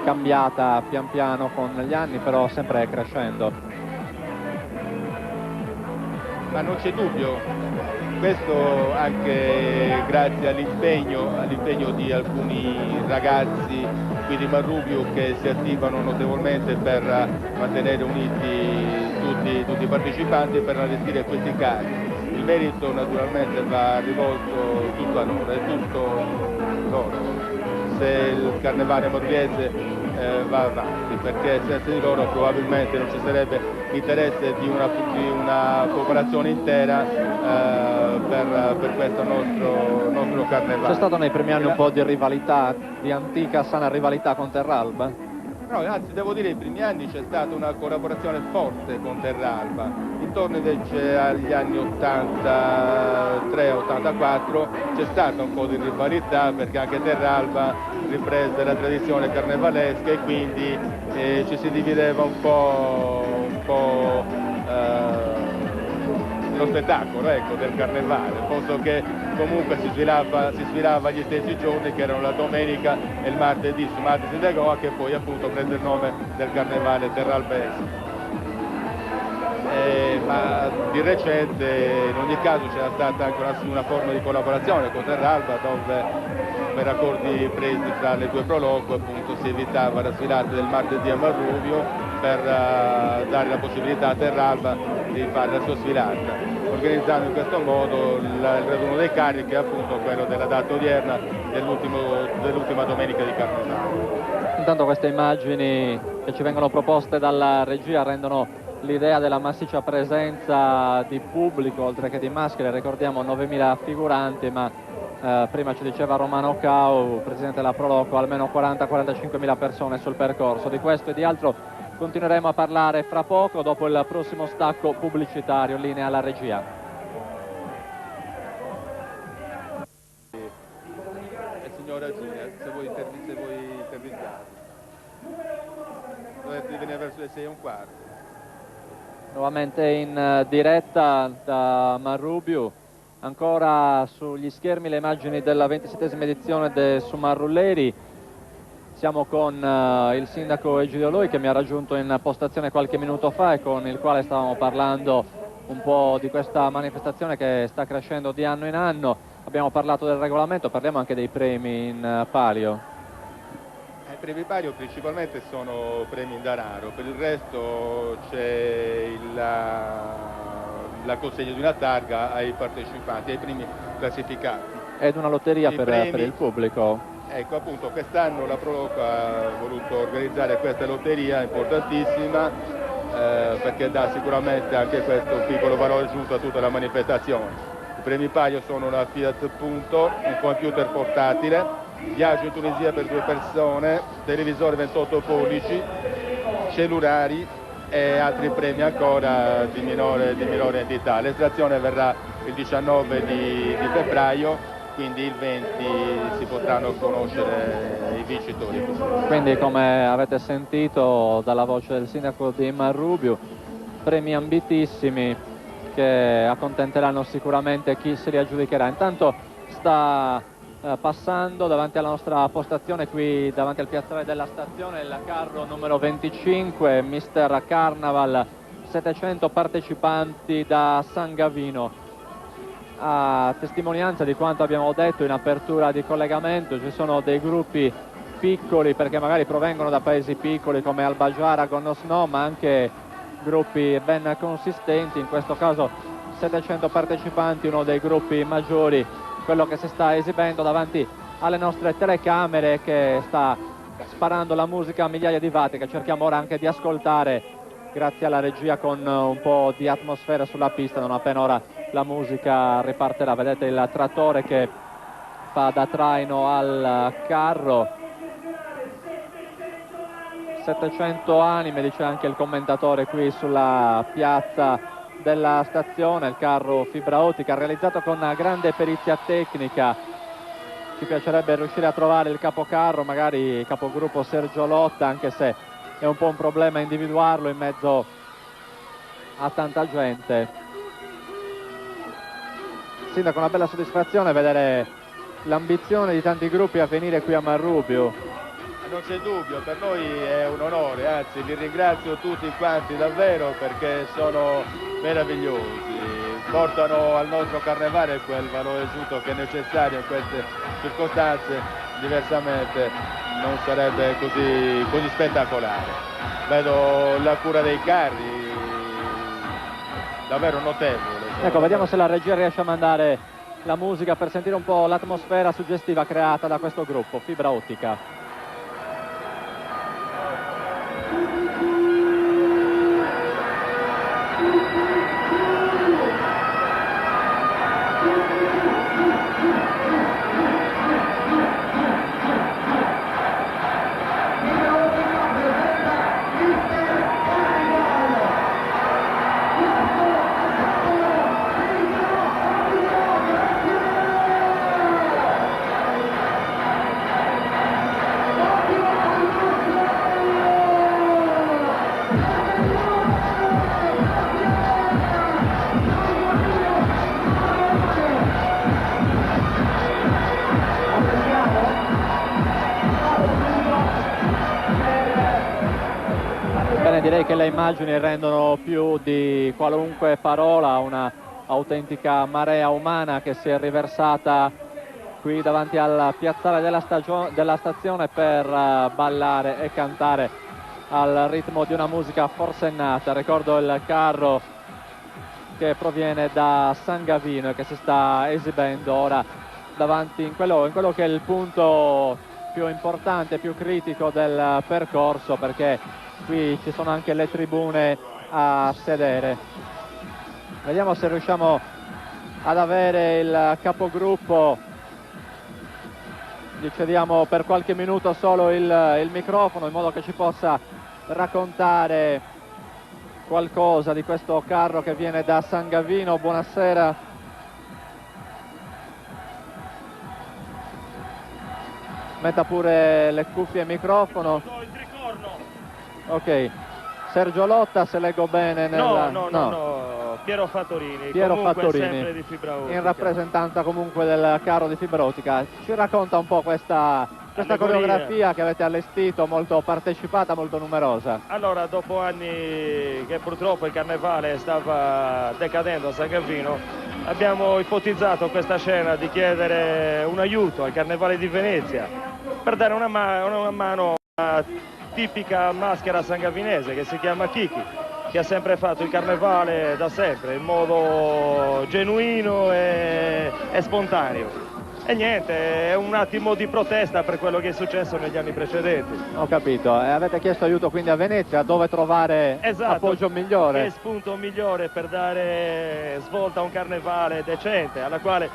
cambiata pian piano con gli anni, però sempre crescendo. Ma non c'è dubbio, questo anche grazie all'impegno di alcuni ragazzi qui di Marrubbio che si attivano notevolmente per mantenere uniti tutti i partecipanti e per allestire questi carri. Il merito naturalmente va rivolto tutto a loro, è tutto loro. Se il carnevale marrubiese va avanti, perché senza di loro probabilmente non ci sarebbe l'interesse di una popolazione intera per questo nostro carnevale. C'è stato nei primi anni un po' di rivalità, di antica sana rivalità con Terralba? No, anzi devo dire, nei primi anni c'è stata una collaborazione forte con Terralba. Intorno invece agli anni 83-84 c'è stata un po' di rivalità, perché anche Terralba riprese la tradizione carnevalesca e quindi ci si divideva un po' lo spettacolo, ecco, del carnevale, posto che comunque si sfilava gli stessi giorni, che erano la domenica e il martedì su Martedì de Goa, che poi appunto prende il nome del carnevale terralbese. Ma di recente in ogni caso c'era stata anche una forma di collaborazione con Terralba, dove per accordi presi tra le due Proloco appunto si evitava la sfilata del martedì a Marrubbio per dare la possibilità a Terralba di fare la sua sfilata, organizzando in questo modo il raduno dei carri, che è appunto quello della data odierna dell'ultima domenica di Carnevale. Intanto queste immagini che ci vengono proposte dalla regia rendono l'idea della massiccia presenza di pubblico, oltre che di maschere. Ricordiamo 9.000 figuranti, ma prima ci diceva Romano Cao, presidente della Proloco, almeno 40-45.000 persone sul percorso. Di questo e di altro continueremo a parlare fra poco dopo il prossimo stacco pubblicitario. Linea alla regia. Signora Giulia, se vuoi intervistare, dovete venire verso le 6:15. Nuovamente in diretta da Marrubiu, ancora sugli schermi le immagini della 27esima edizione del Sumarrulleri. Siamo con il sindaco Egidio Loi, che mi ha raggiunto in postazione qualche minuto fa e con il quale stavamo parlando un po' di questa manifestazione che sta crescendo di anno in anno. Abbiamo parlato del regolamento, parliamo anche dei premi in palio. I premi palio principalmente sono premi in denaro, per il resto c'è la consegna di una targa ai partecipanti, ai primi classificati. Ed una lotteria per il pubblico. Ecco, appunto, quest'anno la Proloco ha voluto organizzare questa lotteria importantissima perché dà sicuramente anche questo un piccolo valore aggiunto a tutta la manifestazione. I premi palio sono una Fiat Punto, un computer portatile, viaggio in Tunisia per 2 persone, televisore 28 pollici, cellulari e altri premi ancora di minore entità. L'estrazione avverrà il 19 di febbraio, quindi il 20 si potranno conoscere i vincitori. Quindi, come avete sentito dalla voce del sindaco di Marrubiu, premi ambitissimi che accontenteranno sicuramente chi se li aggiudicherà. Intanto sta passando davanti alla nostra postazione, qui davanti al piazzale della stazione, il carro numero 25, Mister Carnaval, 700 partecipanti da San Gavino. A testimonianza di quanto abbiamo detto in apertura di collegamento, ci sono dei gruppi piccoli perché magari provengono da paesi piccoli come Albagià, Aragonosno, ma anche gruppi ben consistenti. In questo caso 700 partecipanti, uno dei gruppi maggiori, quello che si sta esibendo davanti alle nostre telecamere, che sta sparando la musica a migliaia di watt, che cerchiamo ora anche di ascoltare grazie alla regia con un po' di atmosfera sulla pista. Non appena ora la musica riparterà, vedete il trattore che fa da traino al carro. 700 anime, dice anche il commentatore qui sulla piazza della stazione. Il carro fibra ottica realizzato con grande perizia tecnica. Ci piacerebbe riuscire a trovare il capocarro, magari il capogruppo Sergio Lotta, anche se è un po' un problema individuarlo in mezzo a tanta gente. Sindaco, una bella soddisfazione vedere l'ambizione di tanti gruppi a venire qui a Marrubiu. Non c'è dubbio, per noi è un onore, anzi vi ringrazio tutti quanti davvero perché sono meravigliosi, portano al nostro carnevale quel valore aggiunto che è necessario in queste circostanze, diversamente non sarebbe così spettacolare. Vedo la cura dei carri, davvero notevole. Ecco, vediamo se la regia riesce a mandare la musica per sentire un po' l'atmosfera suggestiva creata da questo gruppo, fibra ottica. Direi che le immagini rendono più di qualunque parola una autentica marea umana che si è riversata qui davanti al piazzale della stazione per ballare e cantare al ritmo di una musica forsennata. Ricordo il carro che proviene da San Gavino e che si sta esibendo ora davanti in quello che è il punto più importante, più critico del percorso, perché qui ci sono anche le tribune a sedere. Vediamo se riusciamo ad avere il capogruppo. Gli cediamo per qualche minuto solo il microfono in modo che ci possa raccontare qualcosa di questo carro che viene da San Gavino. Buonasera. Metta pure le cuffie e microfono. Ok. Sergio Lotta, se leggo bene No, Piero Fattorini, Piero comunque Fattorini, sempre di fibra ottica. in rappresentanza comunque del carro di fibra ottica. Ci racconta un po' questa coreografia che avete allestito, molto partecipata, molto numerosa. Allora, dopo anni che purtroppo il carnevale stava decadendo a San Gavino, abbiamo ipotizzato questa scena di chiedere un aiuto al Carnevale di Venezia per dare una mano a tipica maschera sangavinese che si chiama Kiki, che ha sempre fatto il carnevale da sempre in modo genuino e spontaneo. E niente, è un attimo di protesta per quello che è successo negli anni precedenti. Ho capito, e avete chiesto aiuto quindi a Venezia, dove trovare appoggio migliore? Che spunto migliore per dare svolta a un carnevale decente, alla quale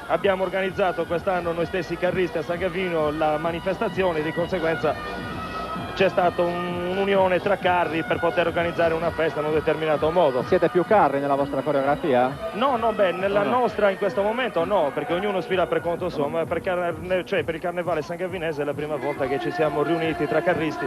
abbiamo organizzato quest'anno noi stessi carristi a San Gavino la manifestazione. Di conseguenza c'è stata un'unione tra carri per poter organizzare una festa in un determinato modo. Siete più carri nella vostra coreografia? No, nella nostra in questo momento no, perché ognuno sfila per conto suo, ma per il carnevale sangavinese è la prima volta che ci siamo riuniti tra carristi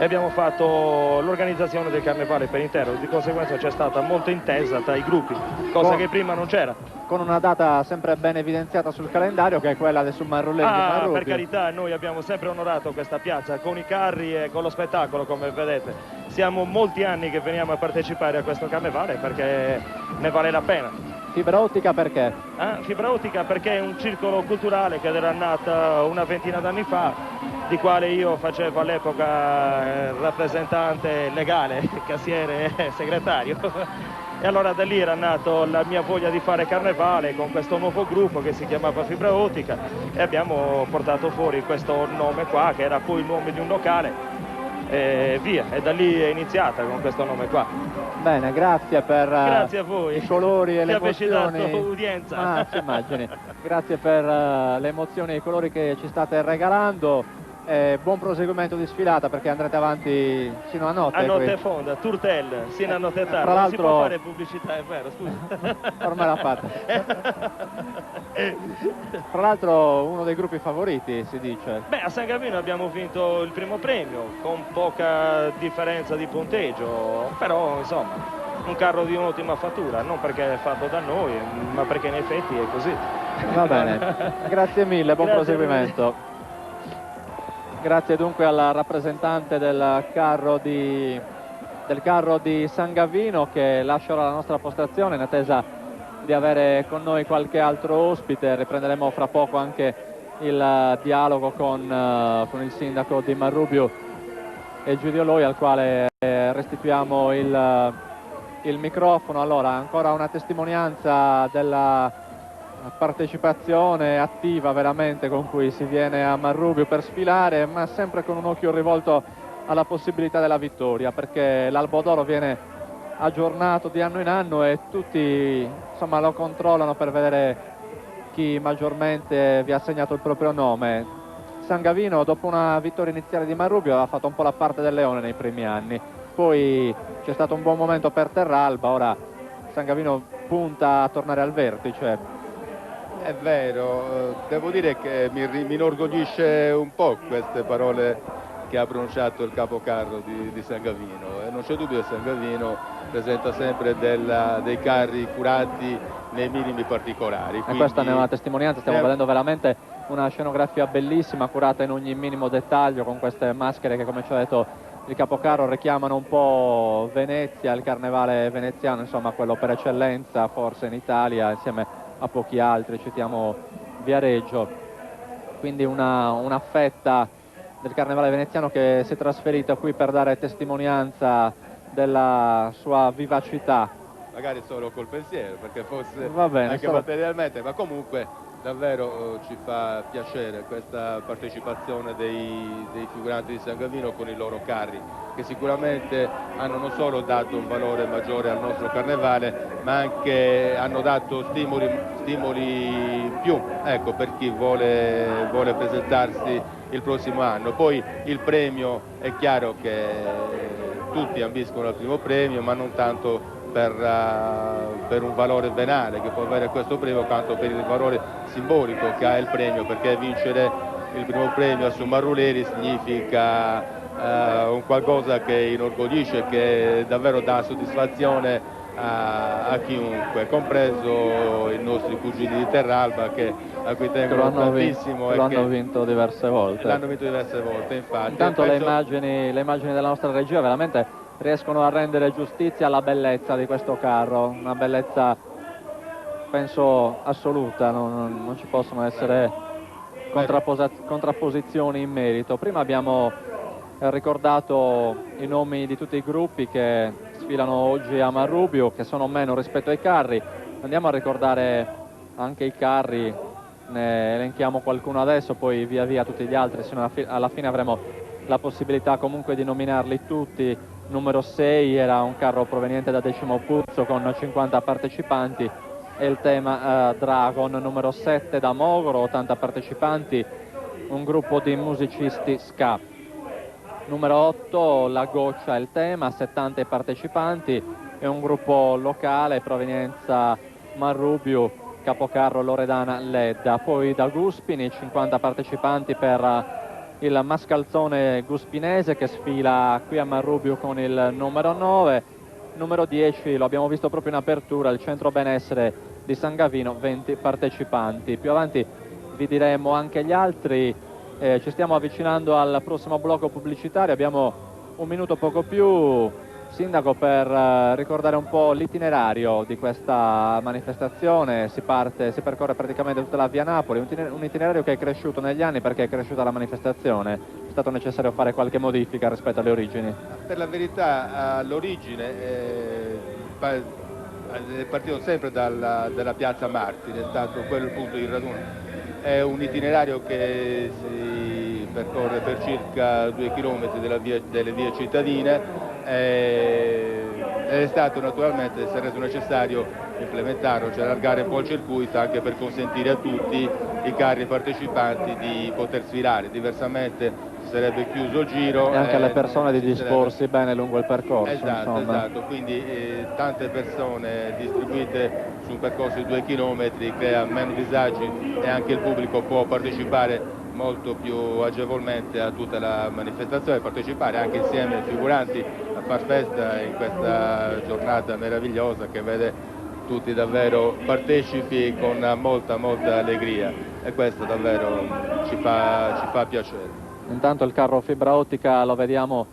e abbiamo fatto l'organizzazione del carnevale per intero. Di conseguenza c'è stata molta intesa tra i gruppi, cosa che prima non c'era. Con una data sempre ben evidenziata sul calendario, che è quella del Summarullen di Marrubbio. Per carità, noi abbiamo sempre onorato questa piazza con i carri e con lo spettacolo, come vedete. Siamo molti anni che veniamo a partecipare a questo carnevale perché ne vale la pena. Fibra ottica perché? Fibra ottica perché è un circolo culturale che era nata una ventina d'anni fa, di quale io facevo all'epoca rappresentante legale, cassiere e segretario. E allora da lì era nato la mia voglia di fare carnevale con questo nuovo gruppo che si chiamava Fibra Ottica e abbiamo portato fuori questo nome qua, che era poi il nome di un locale, e via, e da lì è iniziata con questo nome qua. Bene, grazie per grazie a voi. I colori e le emozioni. Ci avete dato udienza. Ci immagini. Grazie per le emozioni e i colori che ci state regalando. Buon proseguimento di sfilata perché andrete avanti sino a notte. A notte fonda, Turtel, sino a notte tardi. Tra l'altro, non si può fare pubblicità, è vero, scusa. Ormai l'ha fatta. Tra l'altro uno dei gruppi favoriti, si dice. Beh, a San Gavino abbiamo vinto il primo premio con poca differenza di punteggio, però insomma un carro di un'ottima fattura, non perché è fatto da noi, ma perché in effetti è così. Va bene, grazie mille, buon proseguimento. Grazie dunque alla rappresentante del carro di San Gavino, che lascia ora la nostra postazione in attesa di avere con noi qualche altro ospite. Riprenderemo fra poco anche il dialogo con il sindaco di Marrubbio Egidio Loi, al quale restituiamo il microfono. Allora, ancora una testimonianza della partecipazione attiva veramente con cui si viene a Marrubbio per sfilare, ma sempre con un occhio rivolto alla possibilità della vittoria, perché l'Albo d'Oro viene aggiornato di anno in anno e tutti insomma lo controllano per vedere chi maggiormente vi ha segnato il proprio nome. San Gavino, dopo una vittoria iniziale di Marrubbio, ha fatto un po' la parte del leone nei primi anni, poi c'è stato un buon momento per Terralba, ora San Gavino punta a tornare al vertice. È vero, devo dire che mi inorgoglisce un po' queste parole che ha pronunciato il capocarro di San Gavino, e non c'è dubbio che San Gavino presenta sempre dei carri curati nei minimi particolari. E questa ne è una testimonianza, stiamo vedendo veramente una scenografia bellissima, curata in ogni minimo dettaglio, con queste maschere che, come ci ha detto il capocarro, richiamano un po' Venezia, il carnevale veneziano, insomma quello per eccellenza forse in Italia, insieme a pochi altri, citiamo Viareggio. Quindi una fetta del carnevale veneziano che si è trasferita qui per dare testimonianza della sua vivacità. Magari solo col pensiero, perché forse va bene, anche materialmente, ma comunque davvero ci fa piacere questa partecipazione dei figuranti di San Gavino con i loro carri, che sicuramente hanno non solo dato un valore maggiore al nostro carnevale, ma anche hanno dato stimoli in più, ecco, per chi vuole presentarsi il prossimo anno. Poi il premio è chiaro che tutti ambiscono al primo premio, ma non tanto per un valore venale che può avere questo premio, quanto per il valore simbolico che ha il premio, perché vincere il primo premio a Sommarruleri significa un qualcosa che inorgoglisce, che davvero dà soddisfazione a chiunque, compreso i nostri cugini di Terralba a cui tengono tantissimo. Lo hanno vinto diverse volte. L'hanno vinto diverse volte, infatti. Intanto le immagini della nostra regia veramente riescono a rendere giustizia alla bellezza di questo carro, una bellezza penso assoluta, non ci possono essere contrapposizioni in merito. Prima abbiamo ricordato i nomi di tutti i gruppi che sfilano oggi a Marrubiu, che sono meno rispetto ai carri. Andiamo a ricordare anche i carri, ne elenchiamo qualcuno adesso, poi via via tutti gli altri, sino alla fine avremo la possibilità comunque di nominarli tutti. Numero 6 era un carro proveniente da Decimo Puzzo con 50 partecipanti, e il tema Dragon. Numero 7 da Mogoro, 80 partecipanti, un gruppo di musicisti ska. Numero 8 La Goccia, il tema, 70 partecipanti, e un gruppo locale provenienza Marrubiu, capocarro Loredana Ledda. Poi da Guspini 50 partecipanti per il mascalzone guspinese che sfila qui a Marrubiu con il numero 9. Numero 10 lo abbiamo visto proprio in apertura, il centro benessere di San Gavino, 20 partecipanti. Più avanti vi diremo anche gli altri. Ci stiamo avvicinando al prossimo blocco pubblicitario, abbiamo un minuto poco più, Sindaco, per ricordare un po' l'itinerario di questa manifestazione. Si percorre praticamente tutta la via Napoli, un itinerario che è cresciuto negli anni perché è cresciuta la manifestazione. È stato necessario fare qualche modifica rispetto alle origini? Per la verità, all'origine è partito sempre dalla piazza Martire, è stato quello il punto di raduno. È un itinerario che si percorre per circa 2 km delle vie cittadine, è stato naturalmente, si è reso necessario implementarlo, cioè allargare un po' il circuito anche per consentire a tutti i carri partecipanti di poter sfilare, diversamente si sarebbe chiuso il giro. E anche alle persone di disporsi bene lungo il percorso. Esatto, quindi tante persone distribuite su un percorso di 2 km crea meno disagi e anche il pubblico può partecipare molto più agevolmente a tutta la manifestazione, partecipare anche insieme ai figuranti a far festa in questa giornata meravigliosa che vede tutti davvero partecipi con molta allegria, e questo davvero ci fa piacere. Intanto il carro fibra ottica lo vediamo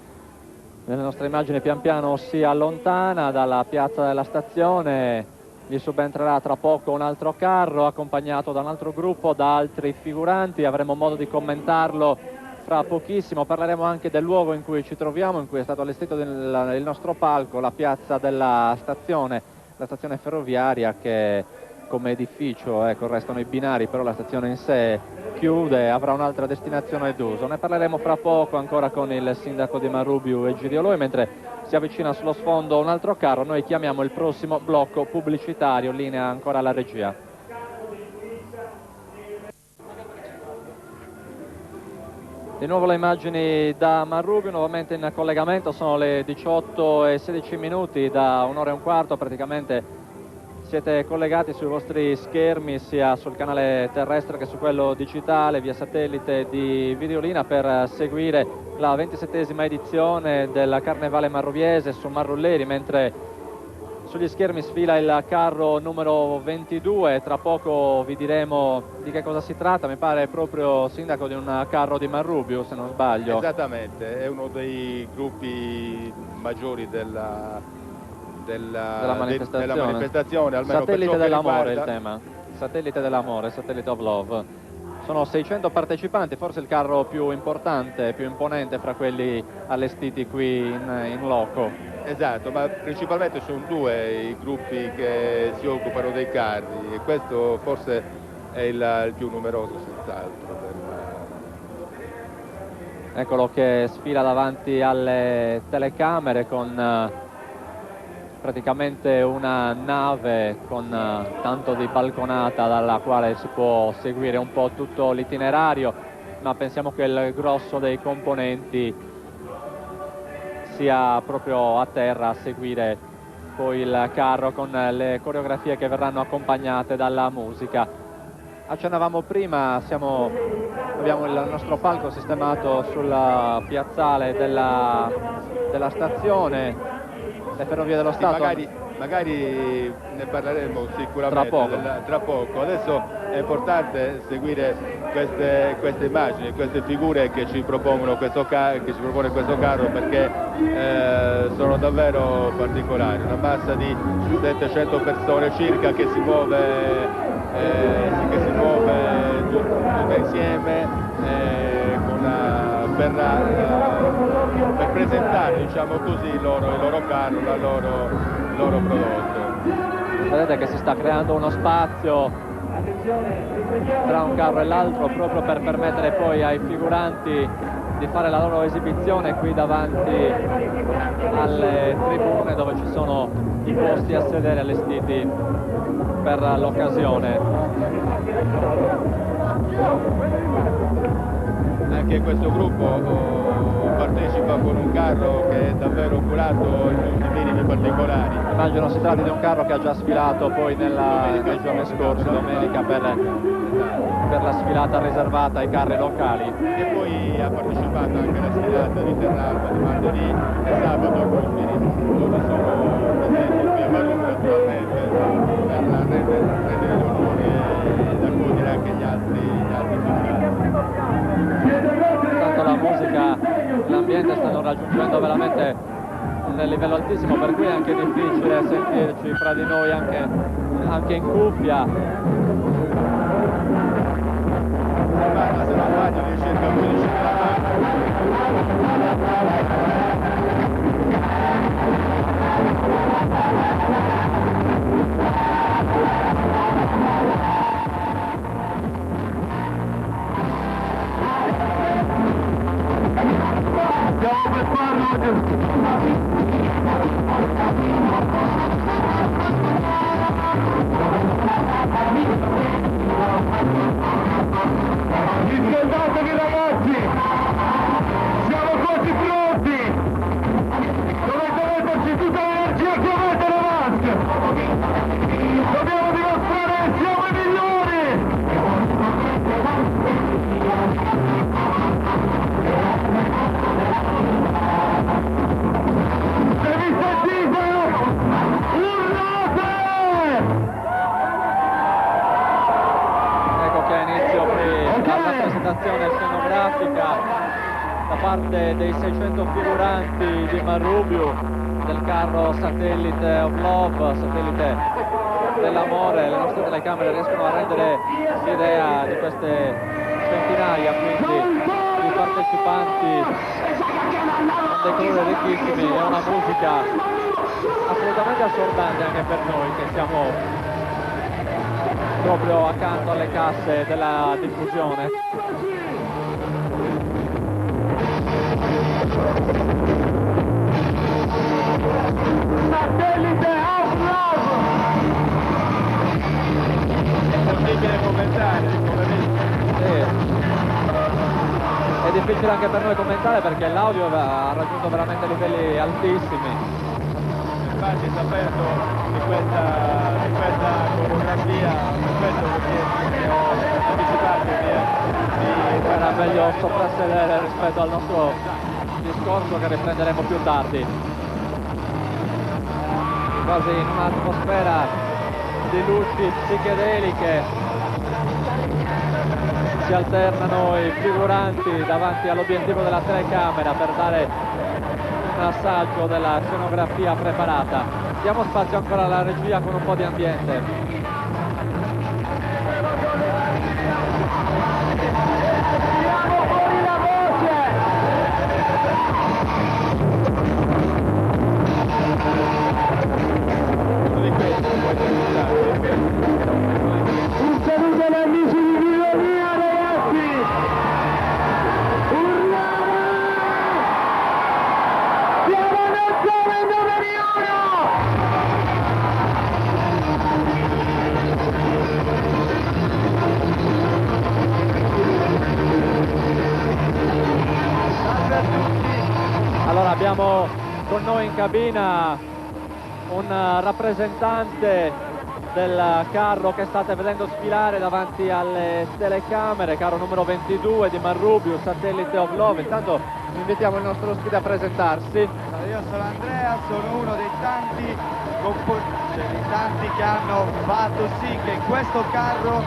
nelle nostre immagini, pian piano si allontana dalla piazza della stazione. Gli subentrerà tra poco un altro carro accompagnato da un altro gruppo, da altri figuranti. Avremo modo di commentarlo fra pochissimo. Parleremo anche del luogo in cui ci troviamo, in cui è stato allestito il nostro palco, la piazza della stazione, la stazione ferroviaria che come edificio, restano i binari, però la stazione in sé chiude, avrà un'altra destinazione d'uso. Ne parleremo fra poco ancora con il sindaco di Marrubiu, Egidio Lui, mentre si avvicina sullo sfondo un altro carro. Noi chiamiamo il prossimo blocco pubblicitario, linea ancora alla regia. Di nuovo le immagini da Marrubiu, nuovamente in collegamento, sono le 18:16, da un'ora e un quarto praticamente siete collegati sui vostri schermi sia sul canale terrestre che su quello digitale via satellite di Videolina per seguire la 27esima edizione del Carnevale Marrubiese su Marrulleri, mentre sugli schermi sfila il carro numero 22. Tra poco vi diremo di che cosa si tratta. Mi pare proprio, sindaco, di un carro di Marrubiu, se non sbaglio. Esattamente, è uno dei gruppi maggiori della manifestazione, almeno Satellite dell'amore riguarda... il tema, Satellite dell'amore, Satellite of Love. Sono 600 partecipanti, forse il carro più importante, più imponente fra quelli allestiti qui in loco. Esatto, ma principalmente sono 2 i gruppi che si occupano dei carri, e questo forse è il più numeroso senz'altro. Eccolo che sfila davanti alle telecamere con praticamente una nave con tanto di balconata dalla quale si può seguire un po' tutto l'itinerario. ma pensiamo che il grosso dei componenti sia proprio a terra a seguire poi il carro con le coreografie che verranno accompagnate dalla musica. Accennavamo prima, abbiamo il nostro palco sistemato sul piazzale della stazione, le Ferrovie dello Stato. Magari ne parleremo sicuramente tra poco. Adesso è importante seguire queste immagini, queste figure che ci propone questo carro, perché sono davvero particolari. Una massa di 700 persone circa che si muove tutta insieme per presentare, diciamo così, il loro carro, il loro prodotto. Vedete che si sta creando uno spazio tra un carro e l'altro proprio per permettere poi ai figuranti di fare la loro esibizione qui davanti alle tribune dove ci sono i posti a sedere allestiti per l'occasione. Anche questo gruppo partecipa con un carro che è davvero curato in tutti i minimi particolari. Immagino si tratti di un carro che ha già sfilato poi nei giorni scorsi, domenica, per la sfilata riservata ai carri locali. E poi ha partecipato anche alla sfilata di Terralba di martedì e sabato a Culmini, dove sono presenti qui a Marrucco naturalmente per rendere gli onori e accudire anche gli altri Tanto la musica e l'ambiente stanno raggiungendo veramente un livello altissimo, per cui è anche difficile sentirci fra di noi anche in cuffia. Se non sbaglio di circa 15 Riscaldatevi ragazzi, siamo quasi pronti, dovete metterci tutta l'energia che avete davanti, dobbiamo dimostrare che siamo i migliori. Se vi sentite, urlate! Ecco che ha inizio qui la rappresentazione scenografica da parte dei 600 figuranti di Marrubiu del carro Satellite of Love, satellite dell'amore. Le nostre telecamere riescono a rendere l'idea di queste centinaia quindi di partecipanti con dei colori ricchissimi e una musica assolutamente assordante anche per noi che siamo proprio accanto alle casse della diffusione. Satellite of Love! È possibile commentare, È difficile anche per noi commentare perché l'audio ha raggiunto veramente livelli altissimi. Infatti saperlo di questa coreografia, perfetto perché ho anticipato Era meglio soprassedere rispetto al nostro discorso che riprenderemo più tardi. Quasi in un'atmosfera di luci psichedeliche si alternano i figuranti davanti all'obiettivo della telecamera per dare un assaggio della scenografia preparata. Diamo spazio ancora alla regia con un po' di ambiente. Un saluto agli amici di Violina, ragazzi! Urlate! Siamo nel zona numero 1! abbiamo con noi in cabina un rappresentante del carro che state vedendo sfilare davanti alle telecamere, carro numero 22 di Marrubius, Satellite of Love. Intanto invitiamo il nostro ospite a presentarsi. Io sono Andrea, sono uno dei tanti che hanno fatto sì che questo carro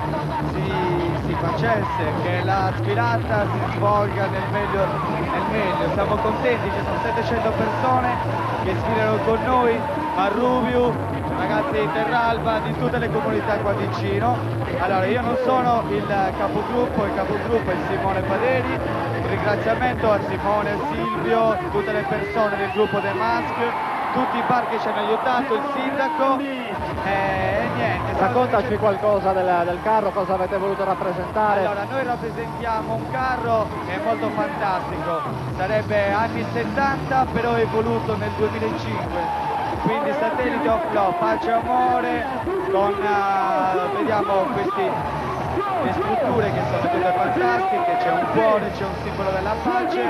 si facesse, che la sfilata si svolga nel meglio. Siamo contenti, ci sono 700 persone che sfilano con noi, Marrubius, ragazzi di Terralba, di tutte le comunità qua vicino. Allora, io non sono il capogruppo è Simone Paderi. Un ringraziamento a Simone, Silvio, tutte le persone del gruppo The Mask, tutti i bar che ci hanno aiutato, il sindaco e niente. Raccontaci qualcosa del carro, cosa avete voluto rappresentare. Allora, noi rappresentiamo un carro che è molto fantastico, sarebbe anni 70 però evoluto nel 2005. Quindi Satellite of Love, pace e amore, con vediamo le strutture che sono tutte fantastiche, c'è un cuore, c'è un simbolo della pace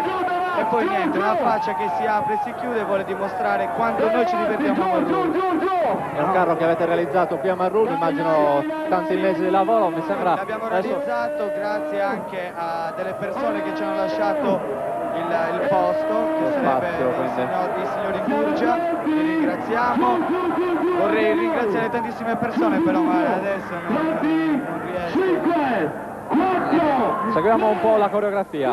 e poi niente, una faccia che si apre e si chiude e vuole dimostrare quanto noi ci divertiamo a Marrubius. È un carro che avete realizzato qui a Marrubius, immagino tanti mesi di lavoro, mi sembra. L'abbiamo realizzato grazie anche a delle persone che ci hanno lasciato il posto, che sarebbe i signori Murgia, li ringraziamo. Vorrei ringraziare tantissime persone, però adesso non riesco. Seguiamo un po' la coreografia.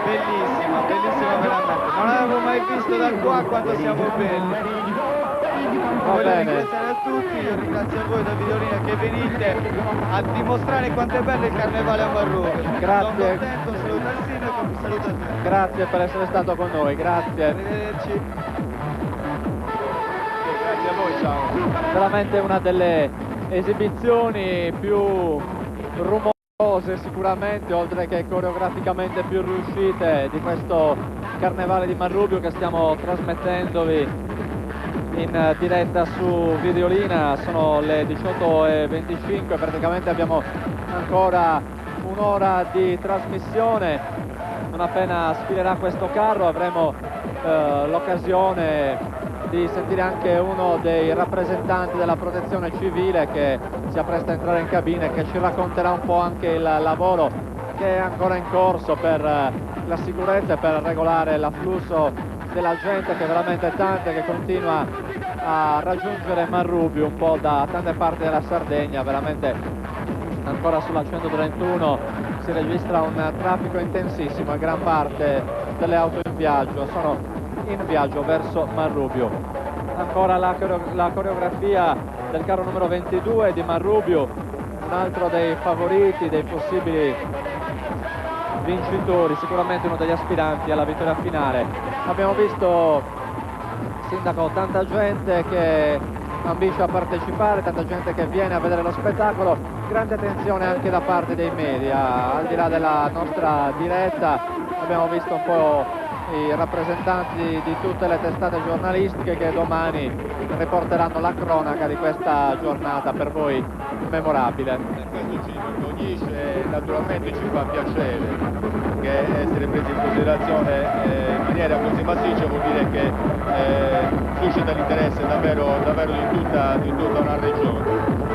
Bellissima veramente. Non avevo mai visto da qua quanto siamo belli. Voglio ringraziare a tutti, io ringrazio a voi da Videolina che venite a dimostrare quanto è bello il carnevale a Marrubius. Grazie. Sono contento, un saluto al sindaco, un saluto a tutti. Grazie per essere stato con noi, grazie. Arrivederci. Grazie a voi, ciao. Veramente una delle esibizioni più rumorose sicuramente, oltre che coreograficamente più riuscite di questo carnevale di Marrubius che stiamo trasmettendovi in diretta su Videolina. Sono le 18:25, praticamente abbiamo ancora un'ora di trasmissione. Non appena sfilerà questo carro avremo l'occasione di sentire anche uno dei rappresentanti della protezione civile che si appresta a entrare in cabina e che ci racconterà un po' anche il lavoro che è ancora in corso per la sicurezza e per regolare l'afflusso della gente, che è veramente tanta, che continua a raggiungere Marrubius un po' da tante parti della Sardegna. Veramente ancora sulla 131 si registra un traffico intensissimo e gran parte delle auto in viaggio sono in viaggio verso Marrubius. Ancora la coreografia del carro numero 22 di Marrubius, un altro dei favoriti, dei possibili vincitori, sicuramente uno degli aspiranti alla vittoria finale. Abbiamo visto, sindaco, tanta gente che ambisce a partecipare, tanta gente che viene a vedere lo spettacolo, grande attenzione anche da parte dei media. Al di là della nostra diretta abbiamo visto un po' i rappresentanti di tutte le testate giornalistiche che domani riporteranno la cronaca di questa giornata per voi memorabile. Questo ci inorgoglisce e naturalmente ci fa piacere, che essere presi in considerazione in maniera così massiccia vuol dire che suscita l'interesse davvero di tutta una regione.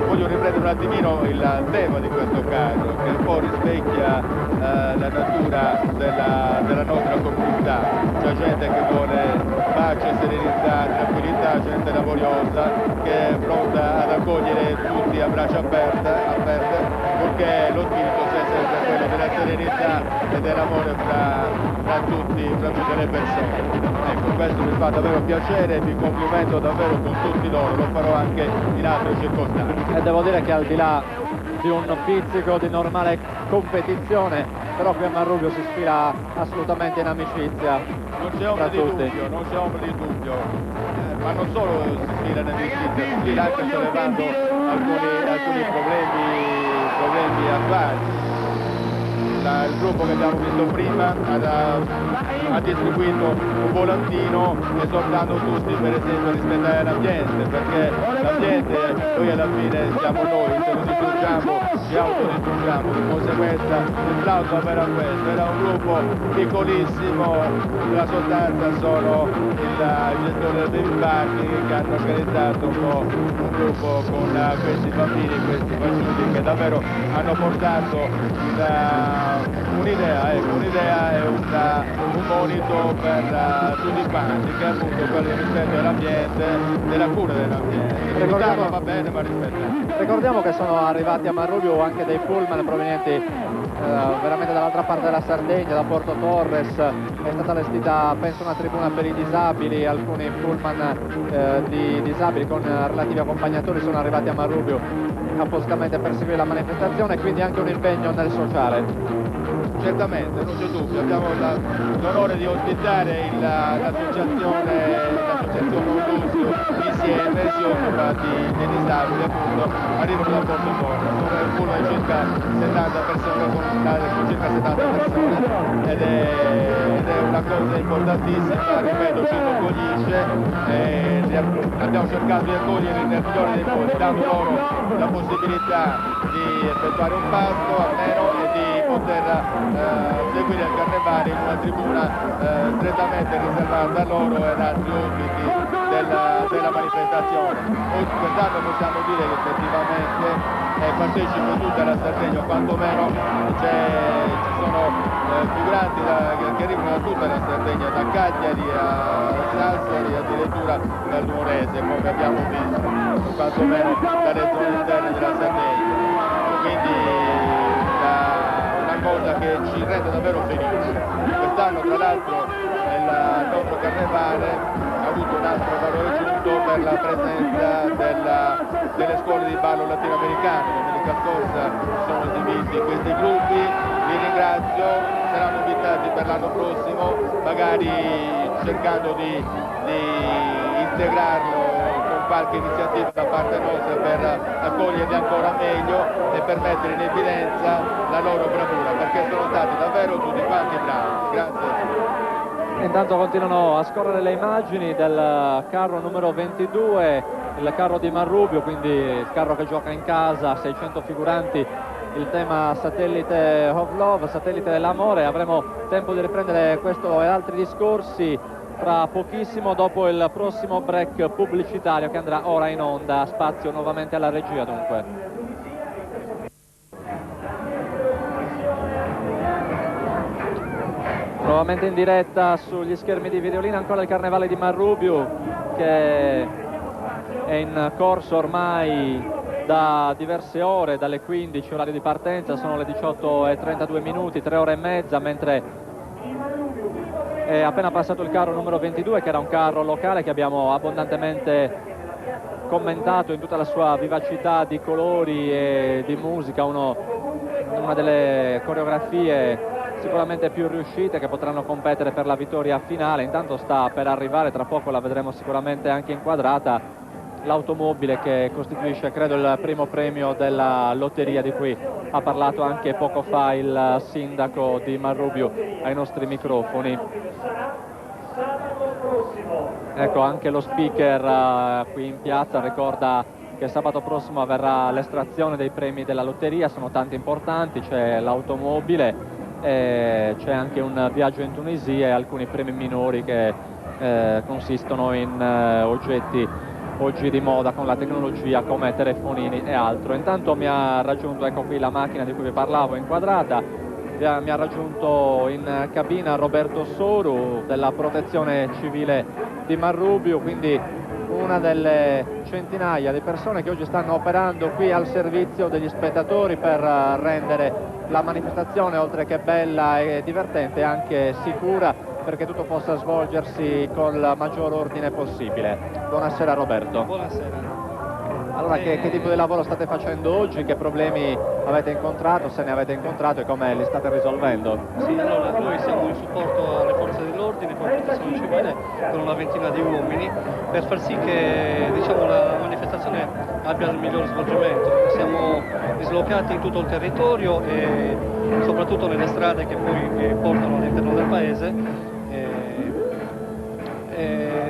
Voglio riprendere un attimino il tema di questo carro, che un po' rispecchia la natura della nostra comunità. C'è gente che vuole pace, serenità, tranquillità, gente laboriosa che è pronta ad accogliere tutti a braccia aperte, perché lo spirito sia sempre quello della serenità e dell'amore fra tutte le persone. Ecco, questo mi fa davvero piacere e vi complimento davvero con tutti loro, lo farò anche in altre circostanze. E devo dire che al di là di un pizzico di normale competizione, però qui a Marrubius si sfila assolutamente in amicizia. Non c'è ombra di dubbio, ma non solo si sfila in amicizia, si sfila anche sollevando alcuni problemi attuali. Il gruppo che abbiamo visto prima ha distribuito un volantino esortando tutti per esempio a rispettare l'ambiente, perché l'ambiente, noi alla fine siamo noi, se non si ci autoraggiungiamo. Di conseguenza il plauso per questo. Era un gruppo piccolissimo, nella sostanza sono il gestore dei parchi che hanno organizzato un po' un gruppo con questi bambini, questi fanciulli che davvero hanno portato un'idea e un monito per tutti quanti, che è appunto quello del rispetto dell'ambiente, della cura dell'ambiente. Ricordiamo, va bene, ma rispettiamo. Ricordiamo che sono arrivati a Marrubio anche dei pullman provenienti veramente dall'altra parte della Sardegna, da Porto Torres. È stata allestita, penso, una tribuna per i disabili, alcuni pullman di disabili con relativi accompagnatori sono arrivati a Marrubio appositamente per seguire la manifestazione, quindi anche un impegno nel sociale. Certamente, non c'è dubbio, abbiamo l'onore di ospitare l'associazione Ondusio, insieme si occupa dei disabili, appunto, arrivano da Porto Torres, un pullman di circa 70 persone, con circa 70 persone, ed è una cosa importantissima, ripeto, ci incoglisce, abbiamo cercato di accogliere nel migliore dei modi, dando loro la possibilità di effettuare un pasto almeno e di poter seguire il carnevale in una tribuna strettamente riservata a loro e ad altri ospiti della manifestazione. Quest'anno possiamo dire che effettivamente partecipa tutta la Sardegna, o quantomeno ci sono figuranti che arrivano da tutta la Sardegna, da Cagliari a Sassari, addirittura dal Nuorese, come abbiamo visto, quantomeno dalle zone interne della Sardegna. Quindi cosa che ci rende davvero felici. Quest'anno tra l'altro il nostro carnevale ha avuto un altro valore aggiunto per la presenza delle scuole di ballo latinoamericane. Domenica scorsa sono esibiti questi gruppi, li ringrazio, saranno invitati per l'anno prossimo, magari cercando di integrarlo qualche iniziativa da parte nostra per accoglierli ancora meglio e per mettere in evidenza la loro bravura, perché sono stati davvero tutti quanti bravi. Grazie. Intanto continuano a scorrere le immagini del carro numero 22, il carro di Marrubio, quindi il carro che gioca in casa, 600 figuranti, il tema Satellite of Love, satellite dell'amore. Avremo tempo di riprendere questo e altri discorsi tra pochissimo, dopo il prossimo break pubblicitario che andrà ora in onda. Spazio nuovamente alla regia dunque. Nuovamente in diretta sugli schermi di Videolina, ancora il carnevale di Marrubio che è in corso ormai da diverse ore, dalle 15 orario di partenza, sono le 18:32 minuti, 3 ore e mezza, mentre è appena passato il carro numero 22, che era un carro locale che abbiamo abbondantemente commentato in tutta la sua vivacità di colori e di musica, una delle coreografie sicuramente più riuscite che potranno competere per la vittoria finale. Intanto sta per arrivare, tra poco la vedremo sicuramente anche inquadrata, l'automobile che costituisce, credo, il primo premio della lotteria, di cui ha parlato anche poco fa il sindaco di Marrubio ai nostri microfoni. Ecco, anche lo speaker qui in piazza ricorda che sabato prossimo avverrà l'estrazione dei premi della lotteria, sono tanti importanti, c'è l'automobile, c'è anche un viaggio in Tunisia e alcuni premi minori che consistono in oggetti oggi di moda con la tecnologia come telefonini e altro. Intanto mi ha raggiunto, ecco qui la macchina di cui vi parlavo inquadrata, mi ha raggiunto in cabina Roberto Soru della Protezione Civile di Marrubio, quindi una delle centinaia di persone che oggi stanno operando qui al servizio degli spettatori per rendere la manifestazione, oltre che bella e divertente, anche sicura, perché tutto possa svolgersi col maggior ordine possibile. Buonasera Roberto. Buonasera. Allora, che tipo di lavoro state facendo oggi? Che problemi avete incontrato, se ne avete incontrato, e come li state risolvendo? Sì, allora noi siamo in supporto alle forze dell'ordine con protezione civile, con una ventina di uomini, per far sì che, diciamo, la manifestazione abbia il miglior svolgimento. Siamo dislocati in tutto il territorio e soprattutto nelle strade che poi portano all'interno del paese.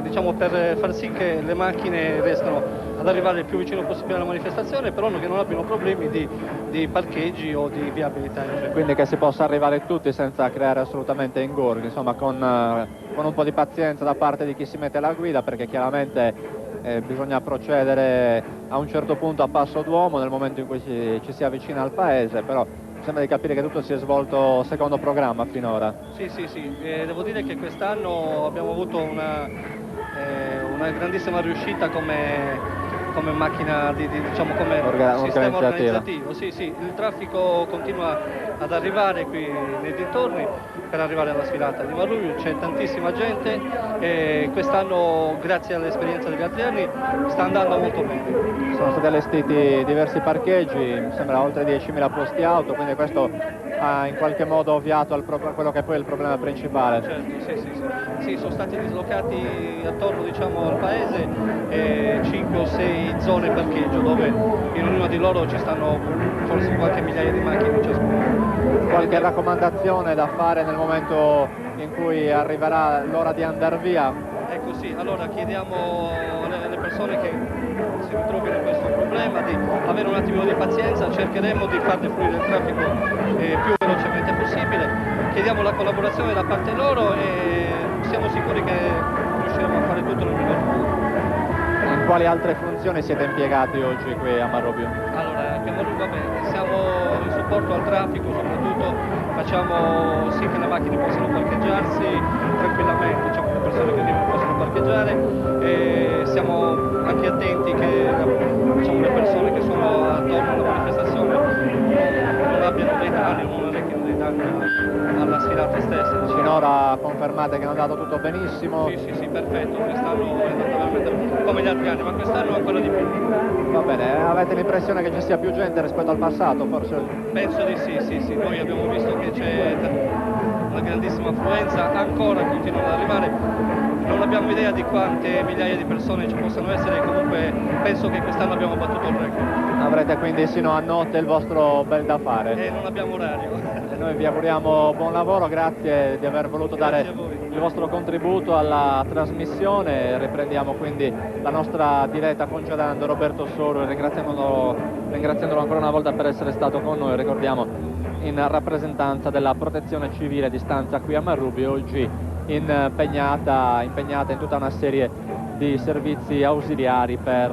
diciamo, per far sì che le macchine riescano ad arrivare il più vicino possibile alla manifestazione, però che non abbiano problemi di parcheggi o di viabilità. Quindi che si possa arrivare tutti senza creare assolutamente ingorghi, insomma con un po' di pazienza da parte di chi si mette alla guida, perché chiaramente bisogna procedere a un certo punto a passo d'uomo nel momento in cui ci si avvicina al paese, però mi sembra di capire che tutto si è svolto secondo programma finora. Sì, devo dire che quest'anno abbiamo avuto una grandissima riuscita come macchina diciamo come sistema organizzativo. Sì, il traffico continua ad arrivare qui nei dintorni per arrivare alla sfilata di Marrubbio, c'è tantissima gente e quest'anno, grazie all'esperienza degli altri anni, sta andando molto bene. Sono stati allestiti diversi parcheggi, mi sembra oltre 10.000 posti auto, quindi questo ha in qualche modo ovviato a quello che poi è il problema principale. Certo, sì, sono stati dislocati attorno, diciamo, al paese 5 o 6 zone parcheggio dove in ognuna di loro ci stanno forse qualche migliaia di macchine ciascuno. Qualche raccomandazione da fare nel momento in cui arriverà l'ora di andare via? Ecco sì, allora chiediamo alle persone che si ritrovino in questo problema di avere un attimo di pazienza, cercheremo di farne fluire il traffico più velocemente possibile, chiediamo la collaborazione da parte loro e siamo sicuri che riusciremo a fare tutto nel miglior modo. In quali altre funzioni siete impiegati oggi qui a Marrubbio? Allora, qui a Marrubbio siamo in supporto al traffico, soprattutto facciamo sì che le macchine possano parcheggiarsi tranquillamente, diciamo, le persone che arrivano possono parcheggiare e siamo anche attenti che, diciamo, le persone che sono attorno alla manifestazione non abbiano dei danni o non arrechino dei danni alla sfilata stessa. Diciamo. Finora confermate che è andato tutto benissimo? Sì, perfetto, quest'anno è andato veramente come gli altri anni, ma quest'anno ancora di più. Va bene, avete l'impressione che ci sia più gente rispetto al passato forse? Penso di sì, noi abbiamo visto che c'è una grandissima affluenza, ancora continuano ad arrivare, non abbiamo idea di quante migliaia di persone ci possano essere, comunque penso che quest'anno abbiamo battuto il record. Avrete quindi sino a notte il vostro bel da fare? Non abbiamo orario. Noi vi auguriamo buon lavoro, grazie di aver voluto dare il vostro contributo alla trasmissione. Riprendiamo quindi la nostra diretta concedendo Roberto Soro e ringraziandolo ancora una volta per essere stato con noi. Ricordiamo in rappresentanza della Protezione Civile di stanza qui a Marrubbio, oggi impegnata in tutta una serie di servizi ausiliari per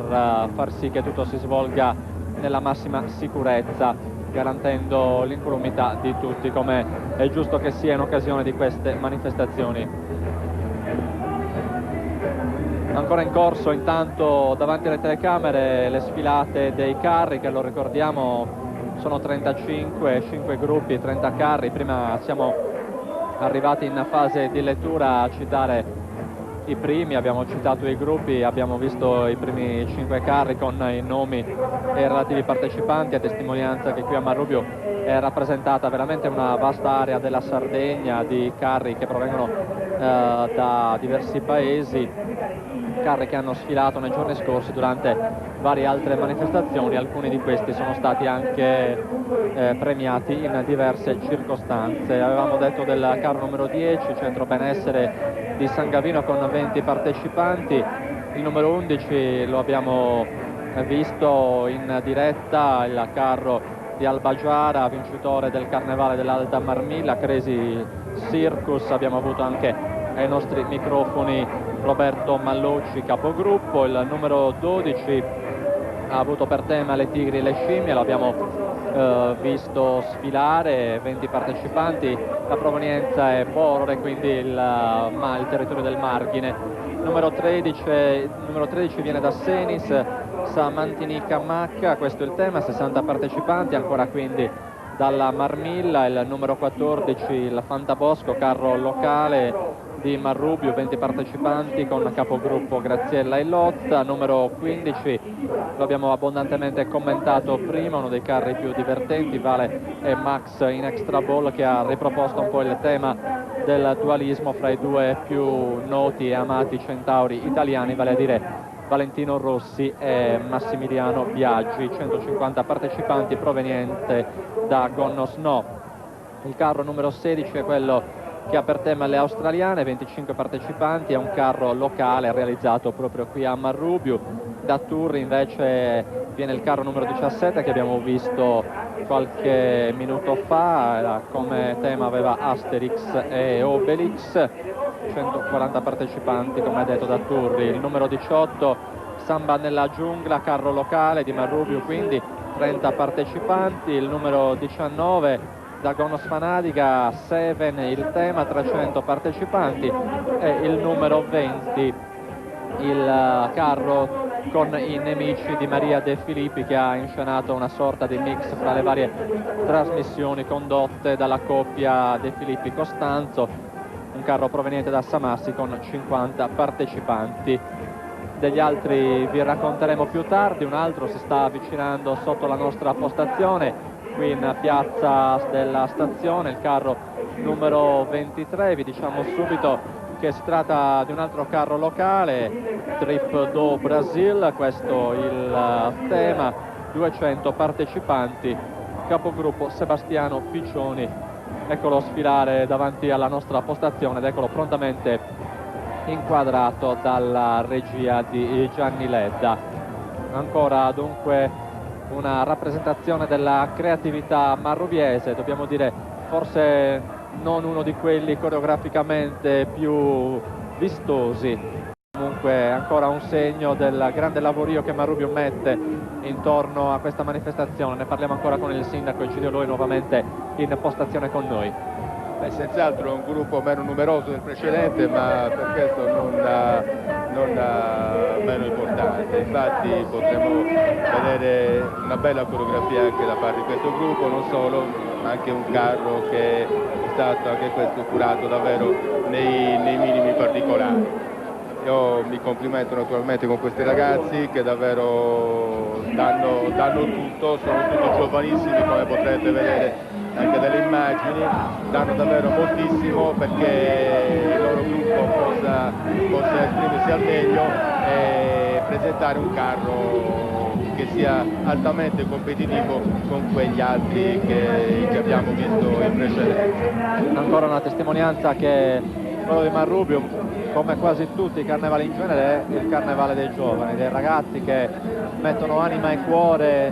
far sì che tutto si svolga nella massima sicurezza, garantendo l'incolumità di tutti, come è giusto che sia in occasione di queste manifestazioni. Ancora in corso intanto davanti alle telecamere le sfilate dei carri, che lo ricordiamo sono 35, 5 gruppi, 30 carri. Prima siamo arrivati in fase di lettura a citare i primi, abbiamo citato i gruppi, abbiamo visto i primi 5 carri con i nomi e i relativi partecipanti, a testimonianza che qui a Marrubbio è rappresentata veramente una vasta area della Sardegna di carri che provengono da diversi paesi, carri che hanno sfilato nei giorni scorsi durante varie altre manifestazioni. Alcuni di questi sono stati anche premiati in diverse circostanze. Avevamo detto del carro numero 10, centro benessere di San Gavino, con 20 partecipanti. Il numero 11 lo abbiamo visto in diretta, il carro di Albagiara, vincitore del Carnevale dell'Alta Marmilla, Crazy Circus. Abbiamo avuto anche ai nostri microfoni Roberto Mallucci, capogruppo. Il numero 12 ha avuto per tema le tigri e le scimmie, l'abbiamo visto sfilare, 20 partecipanti, la provenienza è Porore, quindi il territorio del Marghine. Numero 13 viene da Senis, Samantinica Macca, questo è il tema, 60 partecipanti, ancora quindi dalla Marmilla. Il numero 14 il Fantabosco, carro locale di Marrubbio, 20 partecipanti con capogruppo Graziella e Lotta. Numero 15 lo abbiamo abbondantemente commentato prima, uno dei carri più divertenti, Vale e Max in Extra Ball, che ha riproposto un po' il tema del dualismo fra i due più noti e amati centauri italiani, vale a dire Valentino Rossi e Massimiliano Biaggi. 150 partecipanti proveniente da Gonnos No. Il carro numero 16 è quello che ha per tema le australiane, 25 partecipanti, è un carro locale realizzato proprio qui a Marrubiu. Da Turri invece viene il carro numero 17 che abbiamo visto qualche minuto fa, come tema aveva Asterix e Obelix, 140 partecipanti come ha detto da Turri. Il numero 18 Samba nella giungla, carro locale di Marrubiu, quindi 30 partecipanti. Il numero 19 Dagonos Fanadica, Seven il tema, 300 partecipanti, e il numero 20 il carro con i nemici di Maria De Filippi, che ha inscenato una sorta di mix fra le varie trasmissioni condotte dalla coppia De Filippi Costanzo, un carro proveniente da Samassi con 50 partecipanti. Degli altri vi racconteremo più tardi. Un altro si sta avvicinando sotto la nostra postazione qui in piazza della stazione, il carro numero 23. Vi diciamo subito che si tratta di un altro carro locale, Trip do Brasil, questo il tema, 200 partecipanti, capogruppo Sebastiano Piccioni. Eccolo sfilare davanti alla nostra postazione ed eccolo prontamente inquadrato dalla regia di Gianni Ledda. Ancora dunque una rappresentazione della creatività marrubiese, dobbiamo dire forse non uno di quelli coreograficamente più vistosi, comunque ancora un segno del grande lavorio che Marrubiu mette intorno a questa manifestazione. Ne parliamo ancora con il sindaco Egidio Loi, nuovamente in postazione con noi. Senz'altro è un gruppo meno numeroso del precedente, ma per questo non meno importante. Infatti potremo vedere una bella coreografia anche da parte di questo gruppo, non solo, ma anche un carro che è stato anche questo curato davvero nei minimi particolari. Io mi complimento naturalmente con questi ragazzi che davvero danno tutto, sono tutti giovanissimi, come potrete vedere anche dalle immagini, danno davvero moltissimo perché il loro gruppo possa esprimersi al meglio e presentare un carro che sia altamente competitivo con quegli altri che abbiamo visto in precedenza. Ancora una testimonianza che quello di Marrubiu, come quasi tutti i carnevali in genere, è il carnevale dei giovani, dei ragazzi che mettono anima e cuore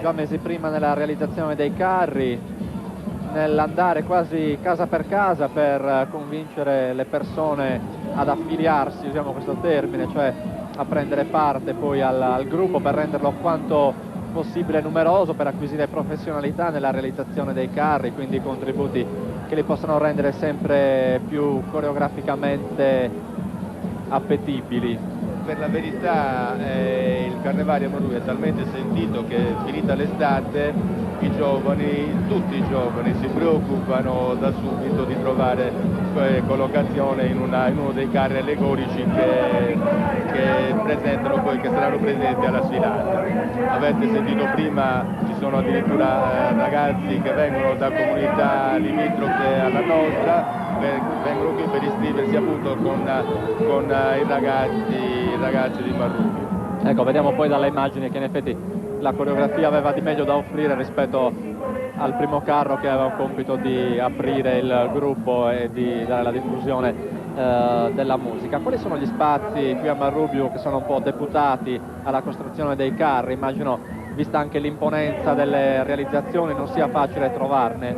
già mesi prima nella realizzazione dei carri, nell'andare quasi casa per casa per convincere le persone ad affiliarsi, usiamo questo termine, cioè a prendere parte poi al gruppo per renderlo quanto possibile numeroso, per acquisire professionalità nella realizzazione dei carri, quindi contributi che li possano rendere sempre più coreograficamente appetibili. Per la verità il carnevale a Marrubiu è talmente sentito che finita l'estate i giovani, tutti i giovani si preoccupano da subito di trovare collocazione in uno dei carri allegorici che presentano poi, che saranno presenti alla sfilata. Avete sentito prima, ci sono addirittura ragazzi che vengono da comunità limitrofe alla nostra, vengono qui per iscriversi appunto con i ragazzi di Marrubiu. Ecco, vediamo poi dalle immagini che in effetti la coreografia aveva di meglio da offrire rispetto al primo carro, che aveva il compito di aprire il gruppo e di dare la diffusione della musica. Quali sono gli spazi qui a Marrubiu che sono un po' deputati alla costruzione dei carri? Immagino, vista anche l'imponenza delle realizzazioni, non sia facile trovarne.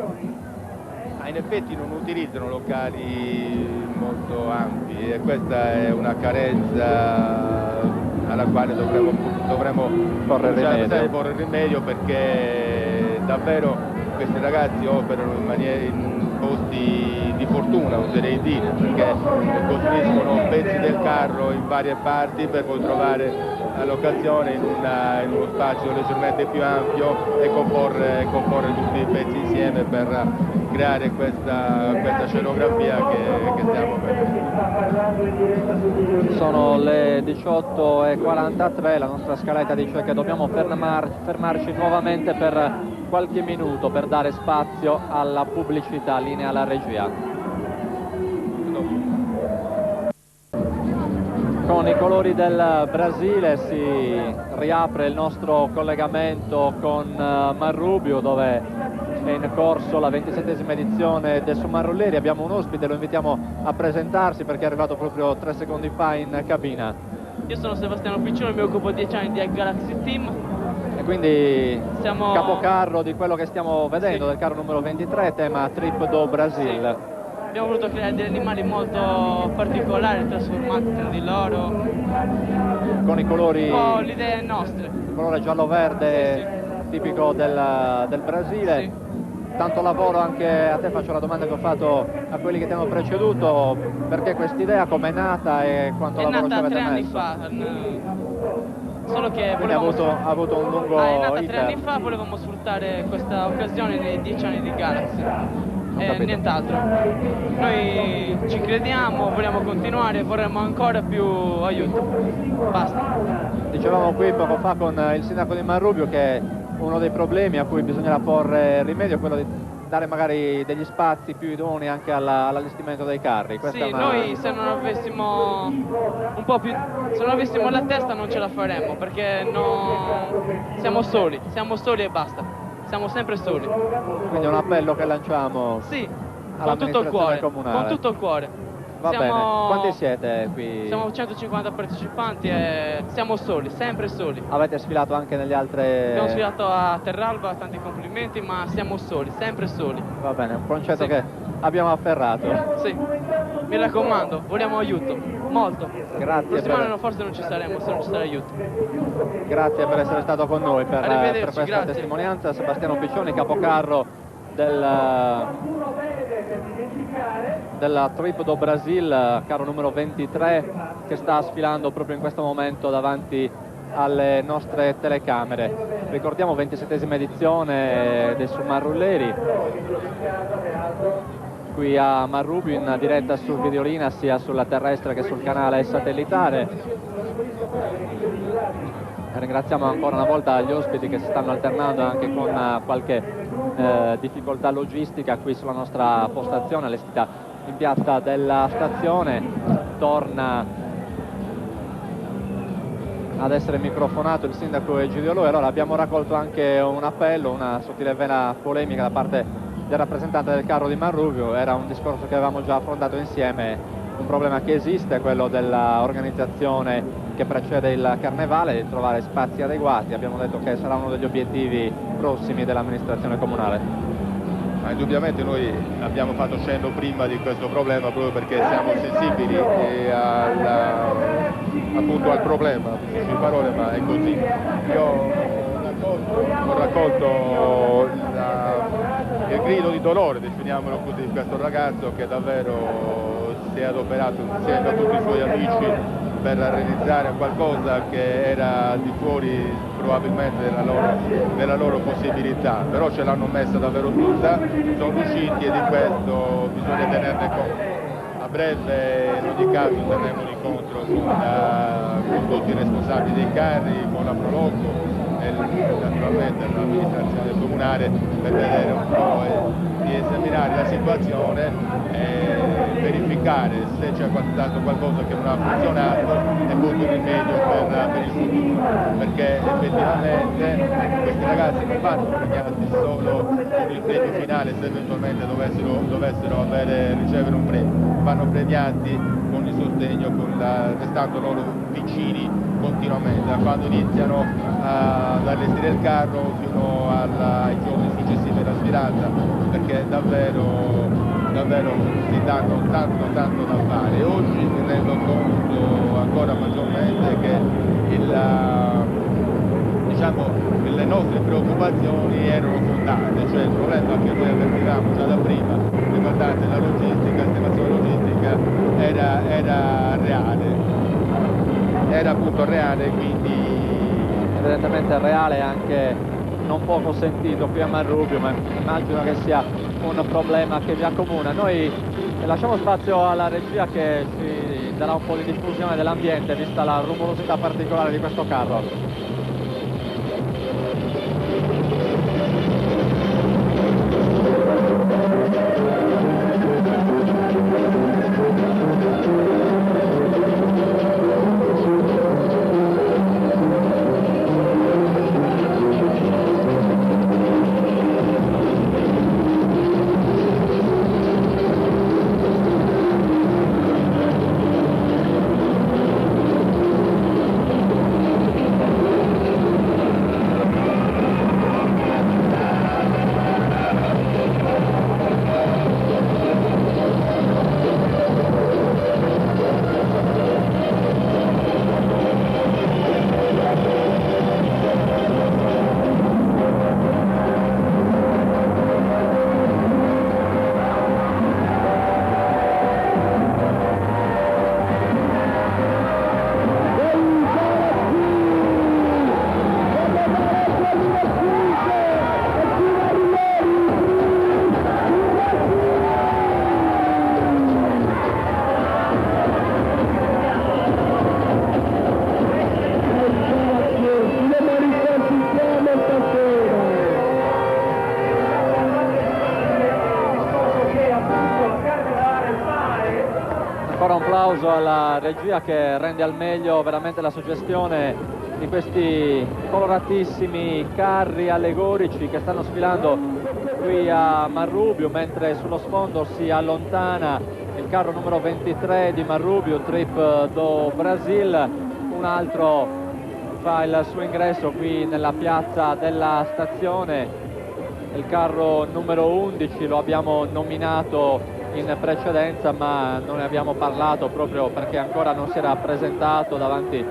In effetti non utilizzano locali molto ampi e questa è una carenza alla quale dovremo porre rimedio, perché davvero questi ragazzi operano in posti di fortuna, oserei dire, perché costruiscono pezzi del carro in varie parti per poi trovare la locazione in uno spazio leggermente più ampio e comporre tutti i pezzi insieme per creare questa scenografia che stiamo vedendo. Sono le 18:43, la nostra scaletta dice che dobbiamo fermarci nuovamente per qualche minuto per dare spazio alla pubblicità. Linea alla regia. Con i colori del Brasile si riapre il nostro collegamento con Marrubiu, dove è in corso la 27esima edizione del Sumarrulleri. Abbiamo un ospite, lo invitiamo a presentarsi perché è arrivato proprio 3 secondi fa in cabina. Io sono Sebastiano Piccione, mi occupo 10 anni di Galaxy Team. E quindi siamo capocarro di quello che stiamo vedendo, del carro numero 23, tema Trip do Brasil. Sì. Abbiamo voluto creare degli animali molto particolari, trasformati tra di loro. Con i colori... Un po' le idee nostre. Il colore giallo-verde, tipico del Brasile. Sì. Tanto lavoro anche a te, faccio la domanda che ho fatto a quelli che ti hanno preceduto, perché quest'idea come è nata e quanto lavoro ci avete messo? È nata 3 anni fa, solo che volevamo... ha avuto un lungo è nata iter. 3 anni fa, volevamo sfruttare questa occasione nei 10 anni di Galaxy e nient'altro. Noi ci crediamo, vogliamo continuare, vorremmo ancora più aiuto. Basta. Dicevamo qui poco fa con il sindaco di Marrubio che uno dei problemi a cui bisognerà porre rimedio è quello di dare magari degli spazi più idonei anche all'allestimento dei carri. Questa sì, è una... noi se non avessimo un po' più, se non avessimo la testa non ce la faremmo, perché siamo soli e basta. Siamo sempre soli. Quindi è un appello che lanciamo con tutto il cuore, comunale. con tutto il cuore. Va bene, quanti siete qui? Siamo 150 partecipanti e siamo soli, sempre soli. Avete sfilato anche negli altri... Abbiamo sfilato a Terralba, tanti complimenti, ma siamo soli, sempre soli. Va bene, un concetto che abbiamo afferrato. Sì, mi raccomando, vogliamo aiuto, molto. Grazie. Prossimo anno forse non ci saremo se non ci sarà aiuto. Grazie per essere stato con noi, per questa grazie. testimonianza. Sebastiano Piccioni, capocarro della Trip do Brasil, carro numero 23, che sta sfilando proprio in questo momento davanti alle nostre telecamere. Ricordiamo 27esima edizione del Sumarrulleri qui a Marrubio, in diretta su Videolina sia sulla terrestre che sul canale satellitare. Ringraziamo ancora una volta gli ospiti che si stanno alternando anche con qualche difficoltà logistica qui sulla nostra postazione allestita in piazza della stazione. Torna ad essere microfonato il sindaco Egidio Lui. Allora abbiamo raccolto anche un appello, una sottile vena polemica da parte del rappresentante del carro di Marrubio. Era un discorso che avevamo già affrontato insieme. Un problema che esiste è quello dell'organizzazione che precede il carnevale, di trovare spazi adeguati. Abbiamo detto che sarà uno degli obiettivi prossimi dell'amministrazione comunale. Ma indubbiamente noi abbiamo fatto cenno prima di questo problema proprio perché siamo sensibili appunto al problema, su parole, ma è così. Io ho raccolto il grido di dolore, definiamolo così, di questo ragazzo che davvero si è adoperato insieme a tutti i suoi amici per realizzare qualcosa che era di fuori probabilmente della loro possibilità, però ce l'hanno messa davvero tutta, sono riusciti e di questo bisogna tenerne conto. A breve in ogni caso terremo un incontro con tutti i responsabili dei carri, con la Proloco e naturalmente l'amministrazione comunale per vedere un po' di esaminare la situazione e verificare se c'è stato qualcosa che non ha funzionato e porre rimedio per il futuro, perché effettivamente questi ragazzi non vanno premiati solo con il premio finale se eventualmente dovessero ricevere un premio, vanno premiati con il sostegno, restando loro vicini continuamente, da quando iniziano ad allestire il carro fino ai giorni successivi alla sfilata, perché davvero si danno tanto da fare. E oggi mi rendo conto ancora maggiormente che le nostre preoccupazioni erano fondate, cioè il problema che noi avvertivamo già da prima riguardante la logistica, la sistemazione logistica era reale, era appunto reale, quindi evidentemente reale, anche non poco sentito qui a Marrubio, ma immagino che sia un problema che vi accomuna. Noi lasciamo spazio alla regia che ci darà un po' di diffusione dell'ambiente vista la rumorosità particolare di questo carro. applauso alla regia che rende al meglio veramente la suggestione di questi coloratissimi carri allegorici che stanno sfilando qui a Marrubio, mentre sullo sfondo si allontana il carro numero 23 di Marrubio, Trip do Brasil. Un altro fa il suo ingresso qui nella piazza della stazione, il carro numero 11, lo abbiamo nominato in precedenza ma non ne abbiamo parlato proprio perché ancora non si era presentato davanti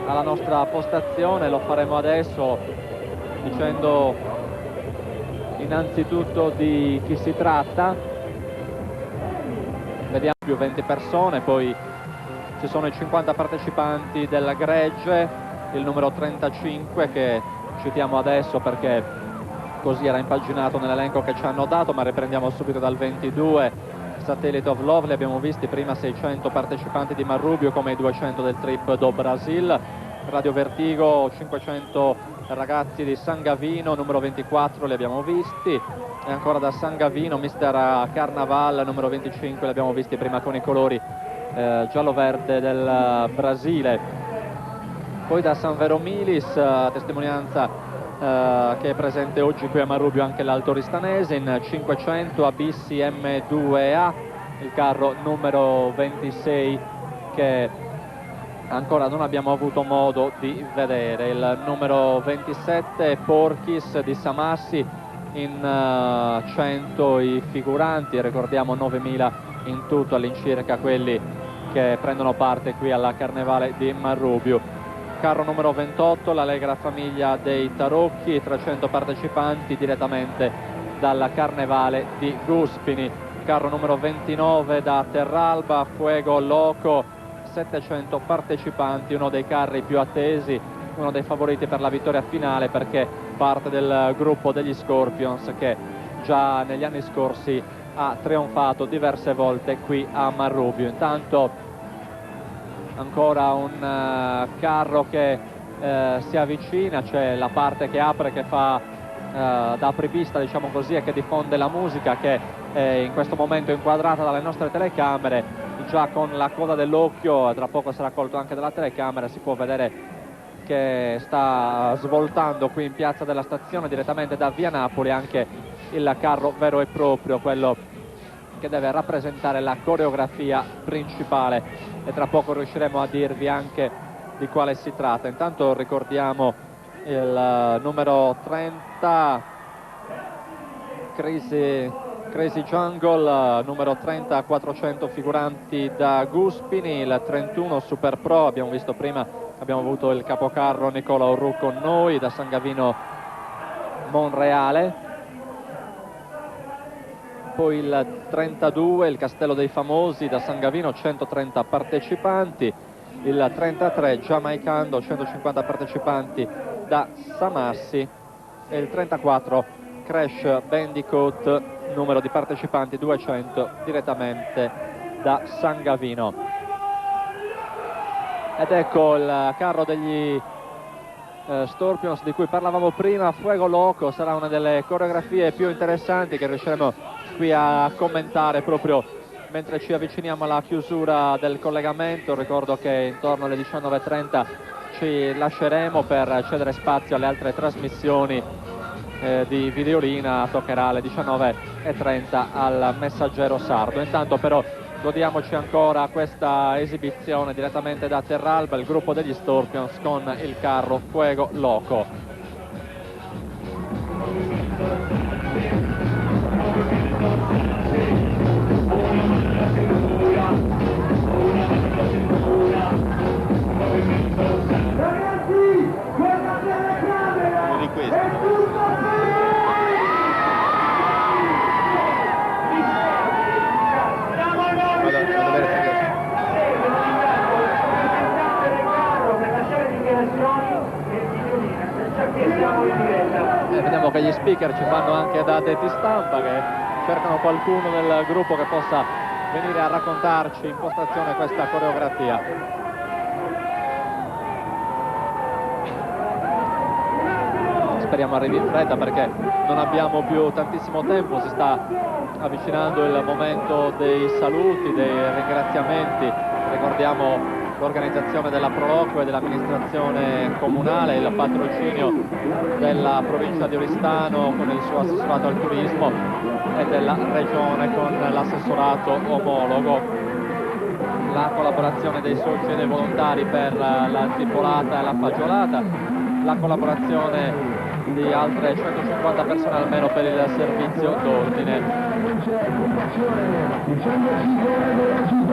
alla nostra postazione. Lo faremo adesso dicendo innanzitutto di chi si tratta. Vediamo più 20 persone, poi ci sono i 50 partecipanti del gregge, il numero 35 che citiamo adesso perché così era impaginato nell'elenco che ci hanno dato, ma riprendiamo subito dal 22, Satellite of Love. Li abbiamo visti prima 600 partecipanti di Marrubio come i 200 del Trip do Brasil. Radio Vertigo 500 ragazzi di San Gavino, numero 24 li abbiamo visti, e ancora da San Gavino Mister Carnaval numero 25 li abbiamo visti prima con i colori giallo-verde del Brasile. Poi da San Vero Milis, testimonianza che è presente oggi qui a Marrubio anche l'Alto Ristanese in 500 Abissi M2A, il carro numero 26 che ancora non abbiamo avuto modo di vedere. Il numero 27 Porchis di Samassi, in 100 i figuranti, ricordiamo 9.000 in tutto all'incirca quelli che prendono parte qui alla Carnevale di Marrubio. Carro numero 28, l'Allegra Famiglia dei Tarocchi, 300 partecipanti direttamente dalla Carnevale di Guspini. Carro numero 29 da Terralba, Fuego Loco, 700 partecipanti, uno dei carri più attesi, uno dei favoriti per la vittoria finale perché parte del gruppo degli Scorpions che già negli anni scorsi ha trionfato diverse volte qui a Marrubio. Intanto ancora un carro che si avvicina, c'è la parte che apre, che fa da apripista, diciamo così, e che diffonde la musica, che è in questo momento inquadrata dalle nostre telecamere, già con la coda dell'occhio, tra poco sarà colto anche dalla telecamera, si può vedere che sta svoltando qui in piazza della stazione direttamente da via Napoli anche il carro vero e proprio, quello che deve rappresentare la coreografia principale, e tra poco riusciremo a dirvi anche di quale si tratta. Intanto ricordiamo il numero 30 Crazy Jungle, numero 30 400 figuranti da Guspini, il 31 Super Pro, abbiamo visto prima, abbiamo avuto il capocarro Nicola Orru con noi da San Gavino Monreale. Poi il 32, il Castello dei Famosi da San Gavino, 130 partecipanti, il 33 Giamaicando, 150 partecipanti da Samassi, e il 34 Crash Bandicoot, numero di partecipanti 200 direttamente da San Gavino. Ed ecco il carro degli Scorpions di cui parlavamo prima, Fuego Loco, sarà una delle coreografie più interessanti che riusciremo qui a commentare proprio mentre ci avviciniamo alla chiusura del collegamento. Ricordo che intorno alle 19:30 ci lasceremo per cedere spazio alle altre trasmissioni di Videolina. Toccherà alle 19:30 al Messaggero Sardo. Intanto però godiamoci ancora questa esibizione direttamente da Terralba, il gruppo degli Scorpions con il carro Fuego Loco. Uno di questi. Vediamo che gli speaker ci fanno anche da detti stampa, che cercano qualcuno del gruppo che possa venire a raccontarci in postazione questa coreografia. Speriamo arrivi in fretta perché non abbiamo più tantissimo tempo, si sta avvicinando il momento dei saluti, dei ringraziamenti Ricordiamo l'organizzazione della Proloquio e dell'amministrazione comunale, il patrocinio della provincia di Oristano con il suo assessorato al turismo e della regione con l'assessorato omologo, la collaborazione dei soci e dei volontari per la tripolata e la fagiolata, la collaborazione di altre 150 persone almeno per il servizio d'ordine.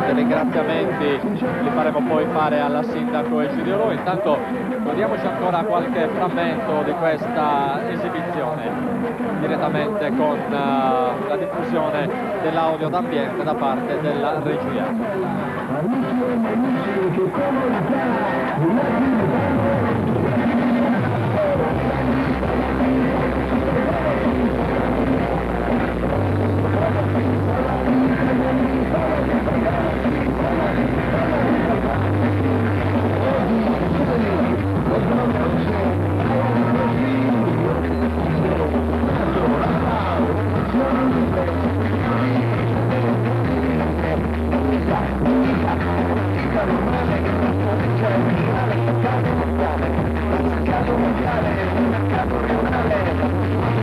I ringraziamenti li faremo poi fare alla sindaco Egidio Loi. Intanto godiamoci ancora qualche frammento di questa esibizione direttamente con la diffusione dell'audio d'ambiente da parte della regia.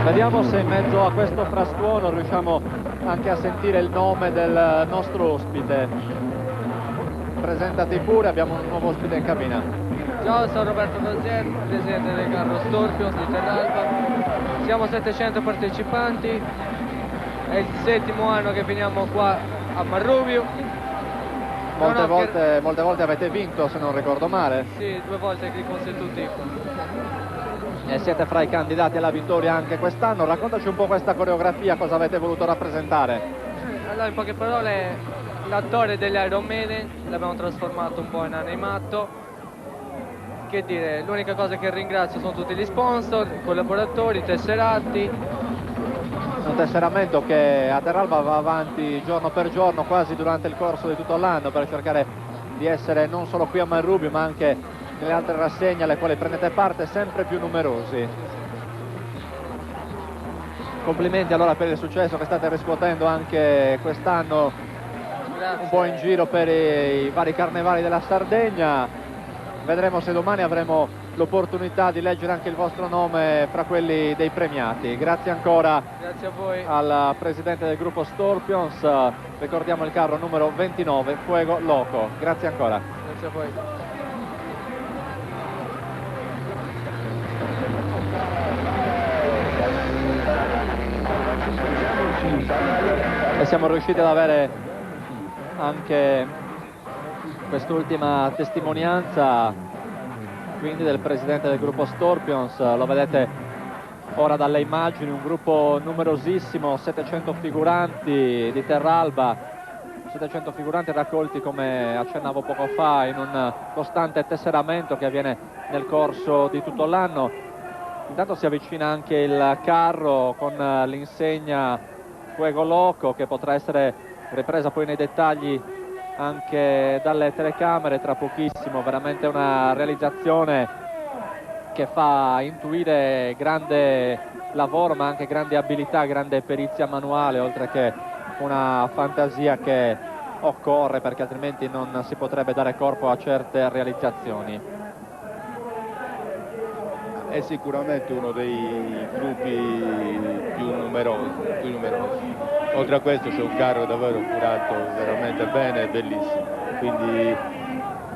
Vediamo se in mezzo a questo frastuono riusciamo anche a sentire il nome del nostro ospite. Presentati pure, abbiamo un nuovo ospite in cabina. Ciao, sono Roberto Dozier, presidente del carro Storpions di Terralba. Siamo 700 partecipanti, è il 7° anno che veniamo qua a Marrubio. Molte volte avete vinto, se non ricordo male. Sì, 2 volte consecutivo. E siete fra i candidati alla vittoria anche quest'anno. Raccontaci un po' questa coreografia, cosa avete voluto rappresentare? Allora, in poche parole, l'attore degli Iron Maiden l'abbiamo trasformato un po' in animato. Che dire, l'unica cosa che ringrazio sono tutti gli sponsor, i collaboratori, i tesserati. Un tesseramento che a Terralba va avanti giorno per giorno, quasi durante il corso di tutto l'anno, per cercare di essere non solo qui a Marrubio ma anche nelle altre rassegne alle quali prendete parte, sempre più numerosi. Complimenti allora per il successo che state riscuotendo anche quest'anno. Grazie. Un po' in giro per i vari carnevali della Sardegna. Vedremo se domani avremo l'opportunità di leggere anche il vostro nome fra quelli dei premiati. Grazie ancora. Grazie a voi. Al presidente del gruppo Storpions. Ricordiamo il carro numero 29, Fuego Loco. Grazie ancora. Grazie a voi. E siamo riusciti ad avere anche quest'ultima testimonianza quindi del presidente del gruppo Storpions. Lo vedete ora dalle immagini, un gruppo numerosissimo, 700 figuranti di Terralba, 700 figuranti raccolti, come accennavo poco fa, in un costante tesseramento che avviene nel corso di tutto l'anno. Intanto si avvicina anche il carro con l'insegna Fuego Loco, che potrà essere ripresa poi nei dettagli anche dalle telecamere tra pochissimo. Veramente una realizzazione che fa intuire grande lavoro ma anche grande abilità, grande perizia manuale, oltre che una fantasia che occorre, perché altrimenti non si potrebbe dare corpo a certe realizzazioni. È sicuramente uno dei gruppi più numerosi. Oltre a questo c'è un carro davvero curato veramente bene e bellissimo, quindi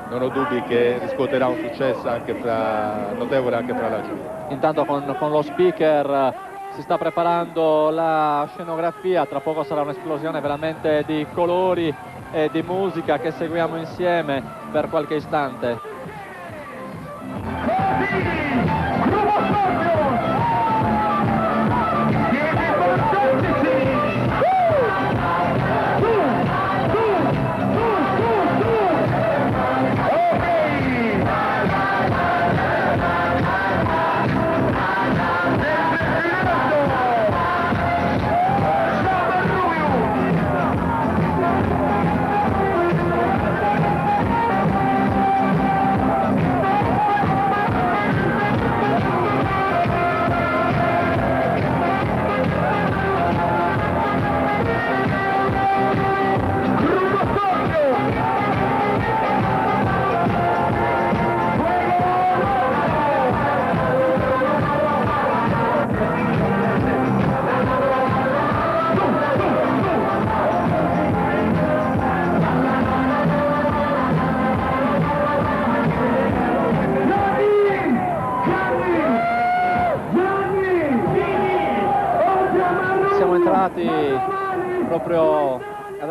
non ho dubbi che riscuoterà un successo anche notevole anche fra la giunta. Intanto con lo speaker si sta preparando la scenografia, tra poco sarà un'esplosione veramente di colori e di musica che seguiamo insieme per qualche istante.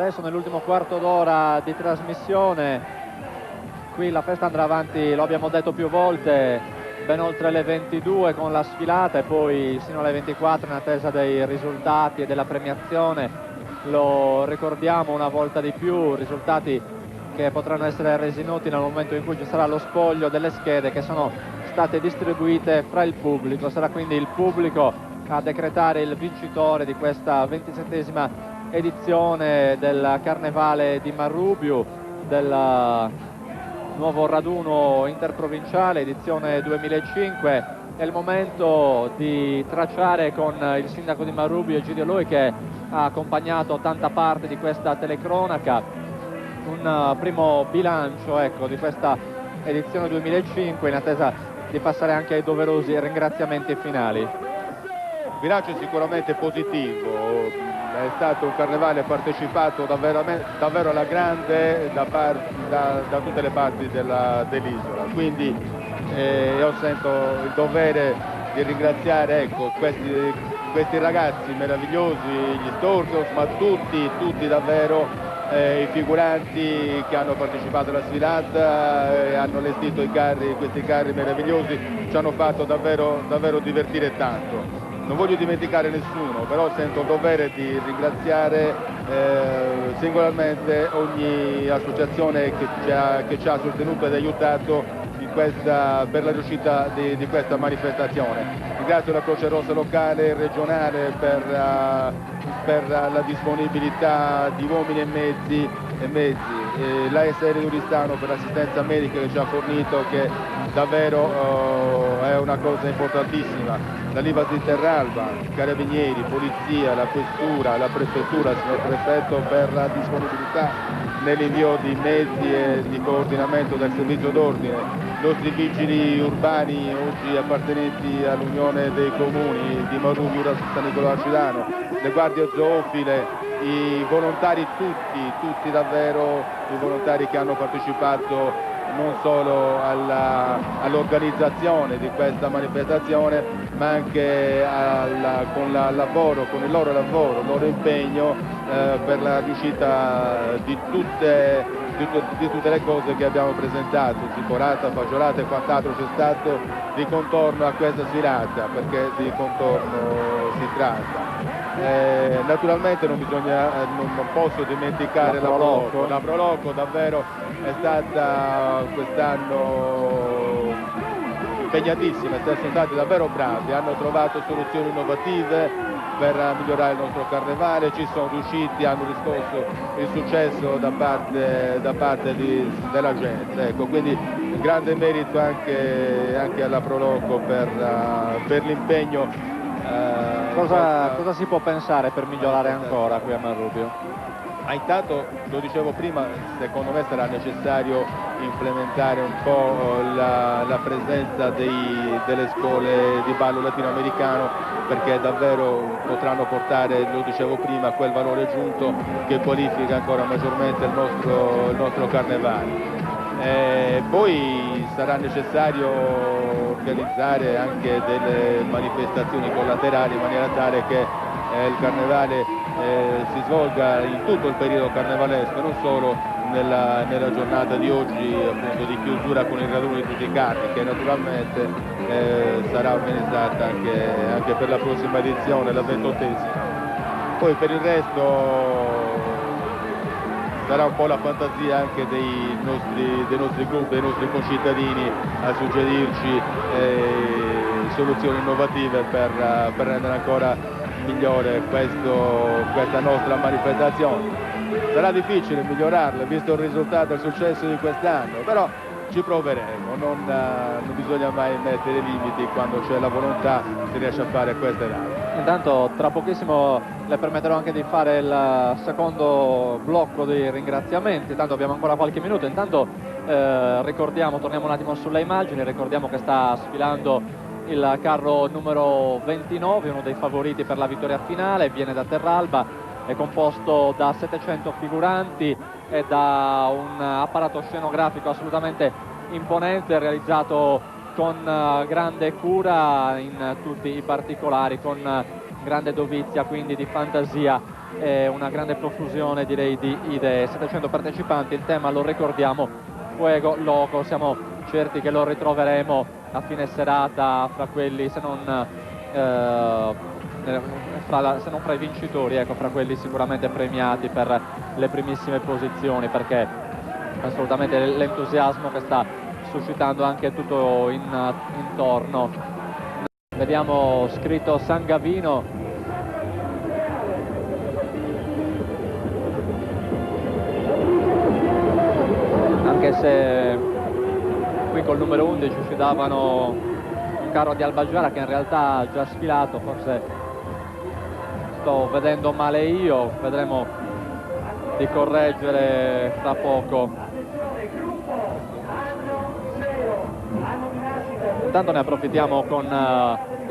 adesso nell'ultimo quarto d'ora di trasmissione. Qui la festa andrà avanti, lo abbiamo detto più volte, ben oltre le 22 con la sfilata e poi sino alle 24 in attesa dei risultati e della premiazione. Lo ricordiamo una volta di più, risultati che potranno essere resi noti nel momento in cui ci sarà lo spoglio delle schede che sono state distribuite fra il pubblico. Sarà quindi il pubblico a decretare il vincitore di questa 27esima edizione del Carnevale di Marrubiu, del nuovo raduno interprovinciale edizione 2005. È il momento di tracciare con il sindaco di Marrubiu, Egidio Lui, che ha accompagnato tanta parte di questa telecronaca, un primo bilancio, ecco, di questa edizione 2005 in attesa di passare anche ai doverosi ringraziamenti finali. Il bilancio è sicuramente positivo, è stato un carnevale partecipato davvero alla grande da tutte le parti dell'isola, quindi io sento il dovere di ringraziare, ecco, questi ragazzi meravigliosi, gli Stortos, ma tutti davvero i figuranti che hanno partecipato alla sfilata e hanno allestito questi carri meravigliosi, ci hanno fatto davvero divertire tanto. Non voglio dimenticare nessuno, però sento il dovere di ringraziare singolarmente ogni associazione che ci ha sostenuto ed aiutato per la riuscita di questa manifestazione. Ringrazio la Croce Rossa locale, regionale per la disponibilità di uomini e mezzi, l'ASL di Oristano per l'assistenza medica che ci ha fornito, che davvero è una cosa importantissima. La Liva di Terralba, Carabinieri, Polizia, la Questura, la Prefettura, il signor Prefetto per la disponibilità nell'invio di mezzi e di coordinamento del servizio d'ordine, i nostri vigili urbani oggi appartenenti all'Unione dei Comuni di Marrubiu, San Nicolò Acidano, le guardie zoofile, i volontari tutti davvero, i volontari che hanno partecipato non solo all'organizzazione di questa manifestazione, ma anche con il loro lavoro, il loro impegno per la riuscita di tutte le cose che abbiamo presentato, ziporata, fagiolata e quant'altro c'è stato di contorno a questa sfilata, perché di contorno si tratta. Naturalmente non posso dimenticare la Proloco, davvero è stata quest'anno impegnatissima, sono stati davvero bravi, hanno trovato soluzioni innovative per migliorare il nostro carnevale, ci sono riusciti, hanno riscosso il successo da parte della gente, ecco, quindi grande merito anche alla Proloco per l'impegno. Cosa si può pensare per migliorare ancora qui a Marrubiu? Intanto, lo dicevo prima, secondo me sarà necessario implementare un po' la presenza delle scuole di ballo latinoamericano, perché davvero potranno portare, lo dicevo prima, quel valore aggiunto che qualifica ancora maggiormente il nostro carnevale. Poi sarà necessario organizzare anche delle manifestazioni collaterali in maniera tale che il carnevale si svolga in tutto il periodo carnevalesco, non solo nella giornata di oggi, appunto, di chiusura con il raduno di tutti i carri, che naturalmente sarà organizzata anche per la prossima edizione, la 28esima. Poi per il resto sarà un po' la fantasia anche dei nostri gruppi, dei nostri concittadini a suggerirci soluzioni innovative per rendere ancora migliore questa nostra manifestazione. Sarà difficile migliorarla visto il risultato e il successo di quest'anno, però ci proveremo, non bisogna mai mettere limiti, quando c'è la volontà si riesce a fare queste date. Intanto tra pochissimo le permetterò anche di fare il secondo blocco di ringraziamenti, intanto abbiamo ancora qualche minuto. Intanto torniamo un attimo sulle immagini, ricordiamo che sta sfilando il carro numero 29, uno dei favoriti per la vittoria finale, viene da Terralba, è composto da 700 figuranti e da un apparato scenografico assolutamente imponente, realizzato con grande cura in tutti i particolari, con grande dovizia quindi di fantasia e una grande profusione, direi, di idee. 700 partecipanti, il tema, lo ricordiamo, Fuego Loco. Siamo certi che lo ritroveremo a fine serata fra quelli, se non fra i vincitori, ecco, fra quelli sicuramente premiati per le primissime posizioni, perché assolutamente l'entusiasmo che sta suscitando anche tutto intorno. Vediamo scritto San Gavino, anche se qui col numero 11 ci davano un carro di Albagiara che in realtà ha già sfilato, forse sto vedendo male io, vedremo di correggere fra poco. Intanto ne approfittiamo con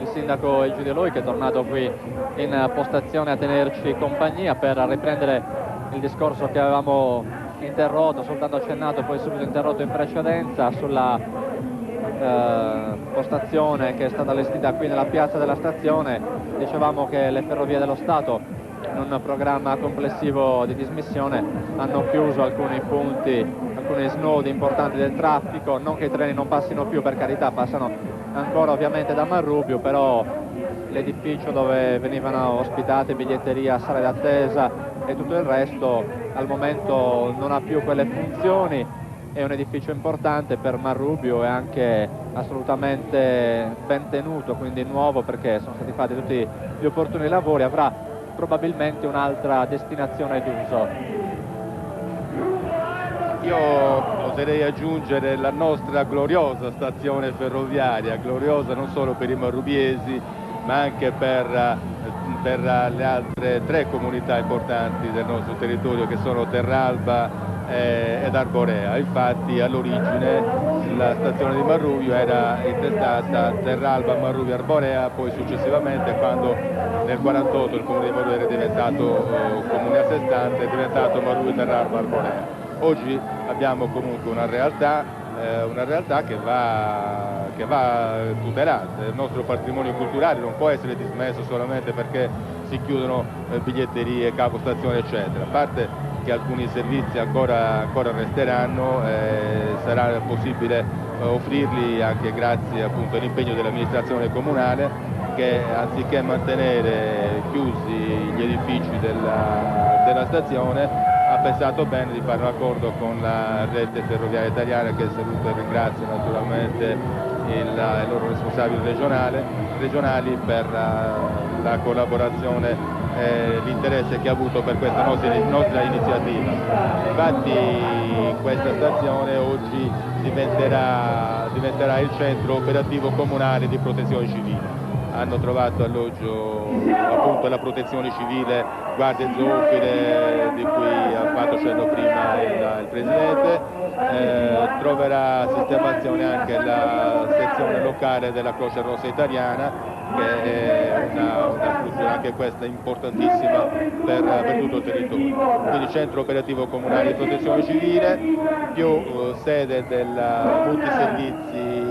il sindaco Egidio Loi, che è tornato qui in postazione a tenerci compagnia per riprendere il discorso che avevamo interrotto, soltanto accennato e poi subito interrotto in precedenza, sulla postazione che è stata allestita qui nella piazza della stazione. Dicevamo che le Ferrovie dello Stato, in un programma complessivo di dismissione, hanno chiuso alcuni punti, alcuni snodi importanti del traffico. Non che i treni non passino più, per carità, passano ancora ovviamente da Marrubio, però l'edificio dove venivano ospitate biglietteria, sale d'attesa e tutto il resto al momento non ha più quelle funzioni. È un edificio importante per Marrubio e anche assolutamente ben tenuto, quindi nuovo, perché sono stati fatti tutti gli opportuni lavori. Avrà probabilmente un'altra destinazione d'uso. Io oserei aggiungere la nostra gloriosa stazione ferroviaria, gloriosa non solo per i marrubiesi ma anche per le altre 3 comunità importanti del nostro territorio, che sono Terralba ed Arborea. Infatti all'origine la stazione di Marrubio era intestata Terralba, Marrubio, Arborea, poi successivamente, quando nel 48 il comune di Marrubio era diventato comune a sé stante, è diventato Marrubio, Terralba, Arborea. Oggi abbiamo comunque una realtà che va tutelata. Il nostro patrimonio culturale non può essere dismesso solamente perché si chiudono biglietterie, capostazione, eccetera. A parte che alcuni servizi ancora resteranno, sarà possibile offrirli anche grazie appunto all'impegno dell'amministrazione comunale, che anziché mantenere chiusi gli edifici della stazione ha pensato bene di fare un accordo con la rete ferroviaria italiana, che saluto e ringrazio naturalmente i loro responsabili regionali per la collaborazione e l'interesse che ha avuto per questa nostra iniziativa. Infatti questa stazione oggi diventerà il centro operativo comunale di protezione civile. Hanno trovato alloggio appunto la protezione civile, guardie zoofile, di cui ha fatto cenno prima il Presidente, troverà sistemazione anche la sezione locale della Croce Rossa Italiana, che è una struttura anche questa importantissima per tutto il territorio. Quindi centro operativo comunale di protezione civile, più sede del multiservizi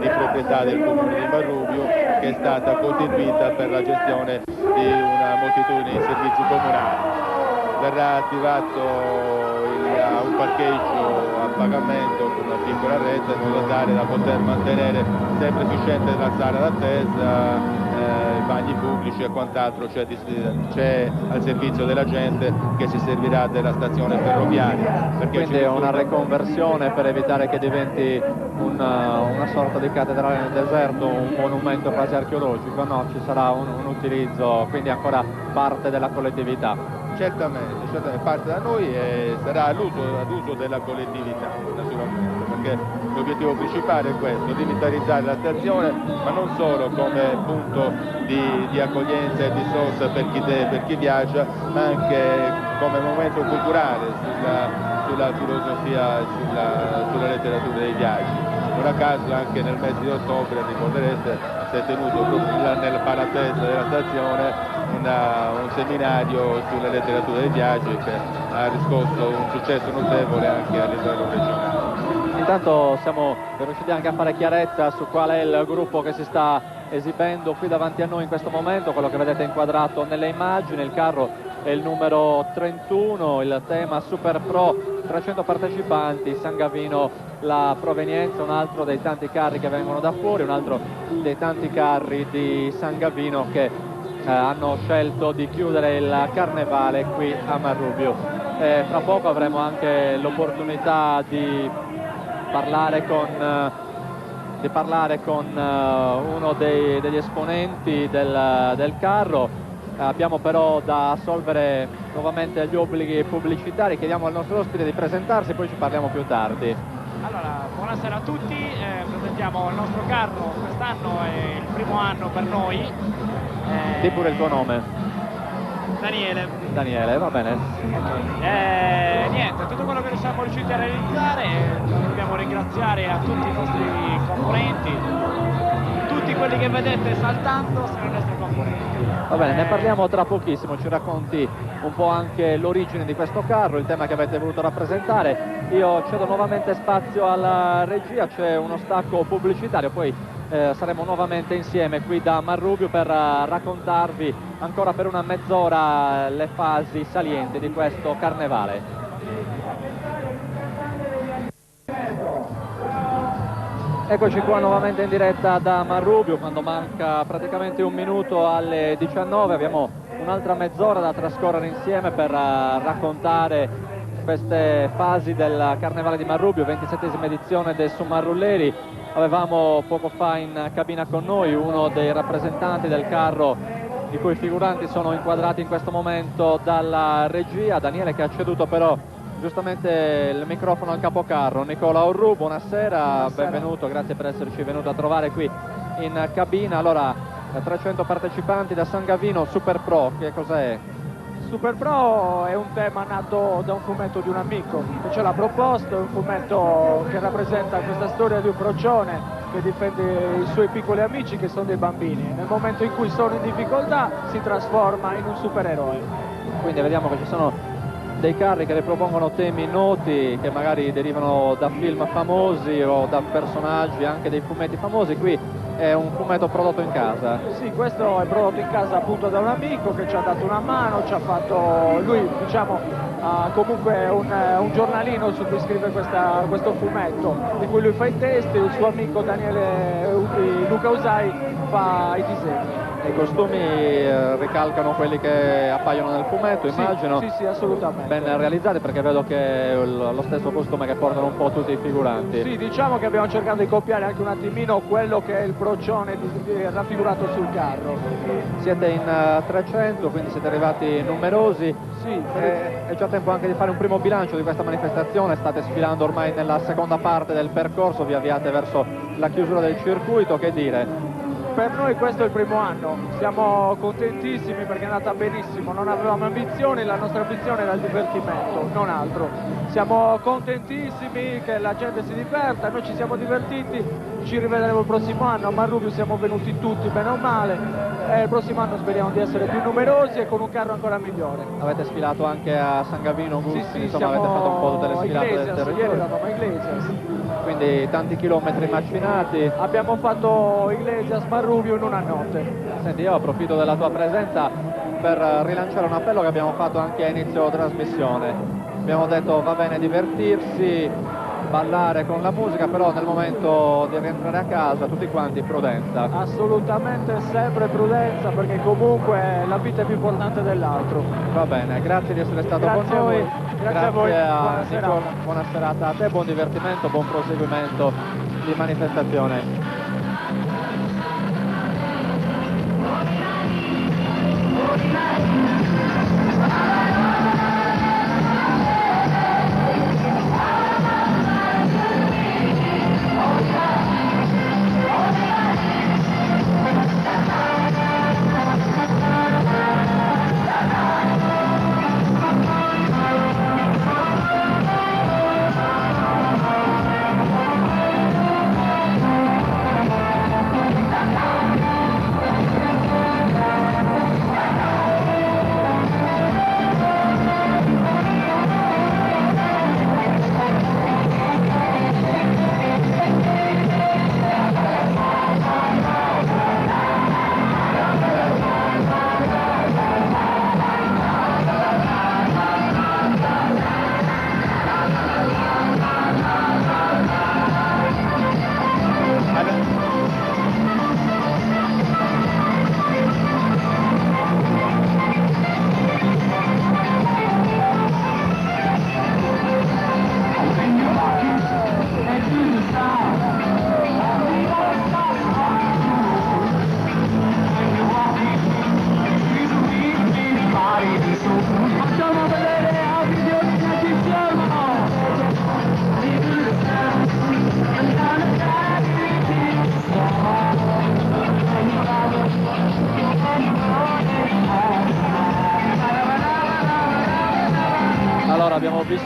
di proprietà del comune di Marrubio, che è stata costituita per la gestione di una moltitudine di servizi comunali. Verrà attivato un parcheggio a pagamento con una piccola rete, in modo tale da poter mantenere sempre efficiente la sala d'attesa, i bagni pubblici e quant'altro c'è al servizio della gente che si servirà della stazione ferroviaria. Quindi è una riconversione per evitare che diventi una sorta di cattedrale nel deserto, un monumento quasi archeologico. No, ci sarà un utilizzo, quindi ancora parte della collettività. Certamente parte da noi e sarà ad uso della collettività, naturalmente, perché l'obiettivo principale è questo, rivitalizzare la stazione, ma non solo come punto di accoglienza e di sosta per chi viaggia, ma anche come momento culturale sulla filosofia e sulla letteratura dei viaggi. Non a caso anche nel mese di ottobre, ricorderete, si è tenuto nel palatese della stazione un seminario sulla letteratura dei viaggi, che ha riscosso un successo notevole anche a livello regionale. Intanto siamo riusciti anche a fare chiarezza su qual è il gruppo che si sta esibendo qui davanti a noi in questo momento, quello che vedete inquadrato nelle immagini. Il carro è il numero 31, il tema Super Pro, 300 partecipanti, San Gavino la provenienza, un altro dei tanti carri che vengono da fuori, un altro dei tanti carri di San Gavino che hanno scelto di chiudere il carnevale qui a Marrubio. Fra poco avremo anche l'opportunità di parlare con uno degli esponenti del carro. Abbiamo però da assolvere nuovamente gli obblighi pubblicitari. Chiediamo al nostro ospite di presentarsi, poi ci parliamo più tardi. Allora, buonasera a tutti, presentiamo il nostro carro, quest'anno è il primo anno per noi. Di pure il tuo nome. Daniele, va bene. Niente, tutto quello che siamo riusciti a realizzare, dobbiamo ringraziare a tutti i nostri componenti, tutti quelli che vedete saltando sono i nostri componenti. Va bene, ne parliamo tra pochissimo, ci racconti un po' anche l'origine di questo carro, il tema che avete voluto rappresentare. Io cedo nuovamente spazio alla regia, c'è uno stacco pubblicitario, poi saremo nuovamente insieme qui da Marrubio per raccontarvi ancora per una mezz'ora le fasi salienti di questo carnevale. Eccoci qua nuovamente in diretta da Marrubio quando manca praticamente un minuto alle 19, abbiamo un'altra mezz'ora da trascorrere insieme per raccontare queste fasi del Carnevale di Marrubio, 27esima edizione del Sommarrulleri. Avevamo poco fa in cabina con noi uno dei rappresentanti del carro i cui figuranti sono inquadrati in questo momento dalla regia, Daniele, che ha ceduto però giustamente il microfono al capocarro. Nicola Orru, buonasera, benvenuto, grazie per esserci venuto a trovare qui in cabina. Allora, 300 partecipanti da San Gavino, Super Pro, che cos'è? Super Pro è un tema nato da un fumetto di un amico che ce l'ha proposto, è un fumetto che rappresenta questa storia di un procione che difende i suoi piccoli amici che sono dei bambini. Nel momento in cui sono in difficoltà si trasforma in un supereroe. Quindi vediamo che ci sono dei carri che ripropongono temi noti che magari derivano da film famosi o da personaggi anche dei fumetti famosi. Qui è un fumetto prodotto in casa. Sì, questo è prodotto in casa appunto da un amico che ci ha dato una mano, ci ha fatto, lui diciamo ha comunque un giornalino su cui scrive questo fumetto di cui lui fa i testi, il suo amico Luca Usai fa i disegni. I costumi ricalcano quelli che appaiono nel fumetto, immagino. Sì, assolutamente. Ben realizzati, perché vedo che è lo stesso costume che portano un po' tutti i figuranti. Sì, diciamo che abbiamo cercato di copiare anche un attimino quello che è il procione raffigurato sul carro. Siete in 300, quindi siete arrivati numerosi. Sì. È già tempo anche di fare un primo bilancio di questa manifestazione. State sfilando ormai nella seconda parte del percorso, vi avviate verso la chiusura del circuito, che dire? Per noi questo è il primo anno, siamo contentissimi perché è andata benissimo, non avevamo ambizioni, la nostra ambizione era il divertimento, non altro. Siamo contentissimi che la gente si diverta, noi ci siamo divertiti, ci rivedremo il prossimo anno, a Marrubio siamo venuti tutti bene o male, e il prossimo anno speriamo di essere più numerosi e con un carro ancora migliore. Avete sfilato anche a San Gavino, sì, insomma avete fatto un po' tutte le sfilate del territorio. Ieri eravamo a Iglesias. Quindi tanti chilometri macinati. Abbiamo fatto Iglesias Marrubio in una notte. Senti, io approfitto della tua presenza per rilanciare un appello che abbiamo fatto anche a inizio trasmissione. Abbiamo detto va bene divertirsi, ballare con la musica, però nel momento di rientrare a casa tutti quanti prudenza. Assolutamente sempre prudenza, perché comunque la vita è più importante dell'altro. Va bene, grazie di essere stato con noi. Grazie a voi. Buona serata a te, buon divertimento, buon proseguimento di manifestazione.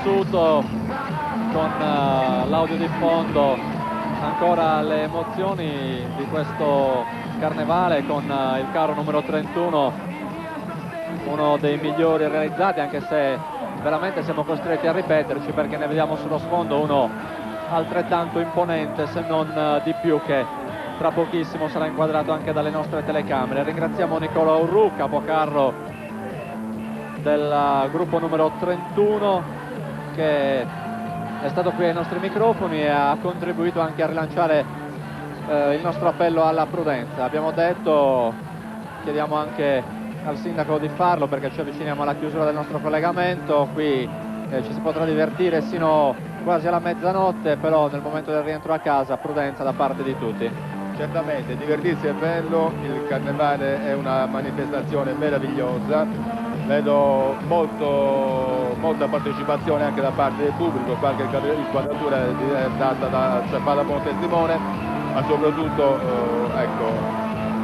vissuto con l'audio di fondo ancora le emozioni di questo carnevale con il carro numero 31, uno dei migliori realizzati, anche se veramente siamo costretti a ripeterci perché ne vediamo sullo sfondo uno altrettanto imponente, se non di più, che tra pochissimo sarà inquadrato anche dalle nostre telecamere. Ringraziamo Nicola Urru, capocarro del gruppo numero 31, che è stato qui ai nostri microfoni e ha contribuito anche a rilanciare il nostro appello alla prudenza. Abbiamo detto, chiediamo anche al sindaco di farlo perché ci avviciniamo alla chiusura del nostro collegamento. Qui ci si potrà divertire sino quasi alla mezzanotte, però nel momento del rientro a casa prudenza da parte di tutti. Certamente, divertirsi è bello, il carnevale è una manifestazione meravigliosa, vedo molta partecipazione anche da parte del pubblico, qualche inquadratura è data da Ciappata buon testimone, ma soprattutto ecco,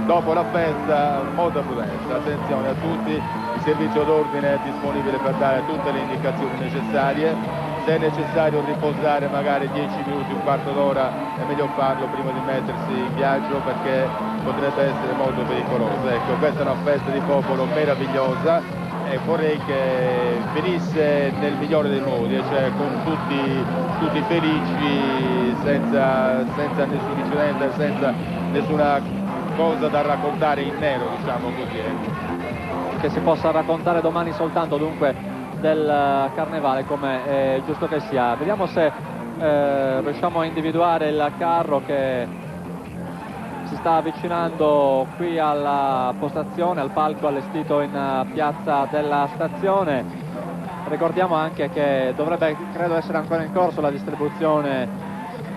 dopo la festa molta prudenza, attenzione a tutti, il servizio d'ordine è disponibile per dare tutte le indicazioni necessarie. Se è necessario riposare magari 10 minuti, un quarto d'ora, è meglio farlo prima di mettersi in viaggio perché potrebbe essere molto pericoloso. Ecco, questa è una festa di popolo meravigliosa e vorrei che venisse nel migliore dei modi, cioè con tutti felici, senza nessun incidente, senza nessuna cosa da raccontare in nero, diciamo così. Che si possa raccontare domani soltanto, dunque, del carnevale, come è giusto che sia. Vediamo se riusciamo a individuare il carro che si sta avvicinando qui alla postazione, al palco allestito in piazza della stazione. Ricordiamo anche che dovrebbe, credo, essere ancora in corso la distribuzione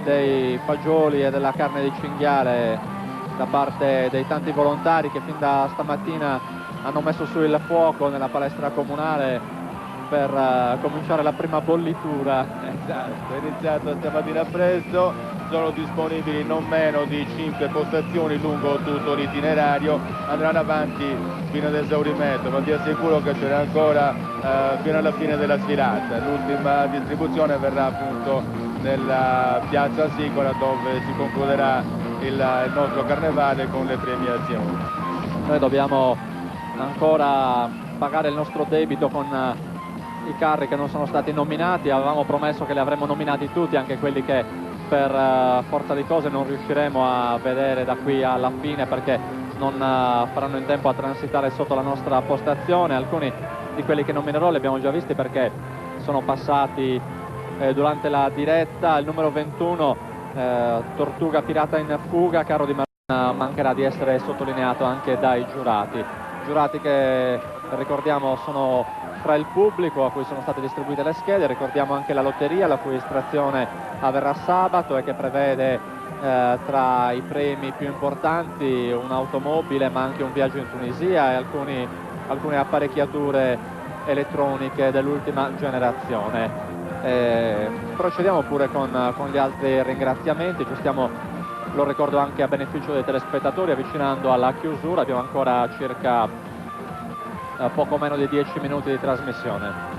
dei fagioli e della carne di cinghiale da parte dei tanti volontari che fin da stamattina hanno messo su il fuoco nella palestra comunale per cominciare la prima bollitura. Esatto, è iniziato stamattina presto, sono disponibili non meno di 5 postazioni lungo tutto l'itinerario, andranno avanti fino ad esaurimento, ma vi assicuro che ce n'è ancora fino alla fine della sfilata. L'ultima distribuzione avverrà appunto nella piazza Sicola, dove si concluderà il nostro carnevale con le premiazioni. Noi dobbiamo ancora pagare il nostro debito con i carri che non sono stati nominati. Avevamo promesso che li avremmo nominati tutti, anche quelli che per forza di cose non riusciremo a vedere da qui alla fine perché non faranno in tempo a transitare sotto la nostra postazione. Alcuni di quelli che nominerò li abbiamo già visti perché sono passati durante la diretta. Il numero 21, Tortuga Pirata in fuga, carro di Marina, mancherà di essere sottolineato anche dai giurati che, ricordiamo, sono fra il pubblico a cui sono state distribuite le schede. Ricordiamo anche la lotteria, la cui estrazione avverrà sabato e che prevede tra i premi più importanti un'automobile, ma anche un viaggio in Tunisia e alcune apparecchiature elettroniche dell'ultima generazione. Procediamo pure con gli altri ringraziamenti. Ci stiamo, lo ricordo anche a beneficio dei telespettatori, avvicinando alla chiusura. Abbiamo ancora circa poco meno di 10 minuti di trasmissione.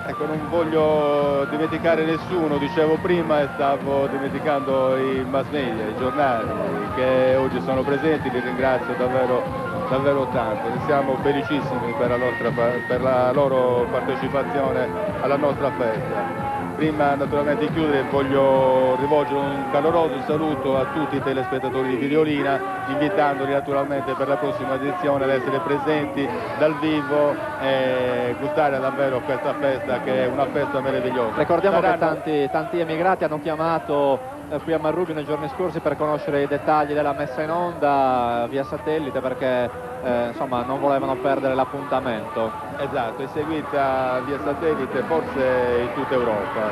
Ecco, non voglio dimenticare nessuno, dicevo prima e stavo dimenticando i mass media, i giornali che oggi sono presenti, li ringrazio davvero tanto, ne siamo felicissimi per la loro partecipazione alla nostra festa. Prima naturalmente di chiudere voglio rivolgere un caloroso saluto a tutti i telespettatori di Videolina, invitandoli naturalmente per la prossima edizione ad essere presenti dal vivo e gustare davvero questa festa, che è una festa meravigliosa. Ricordiamo che tanti emigrati hanno chiamato qui a Marrubbio nei giorni scorsi per conoscere i dettagli della messa in onda via satellite perché insomma non volevano perdere l'appuntamento. Esatto, è seguita via satellite forse in tutta Europa,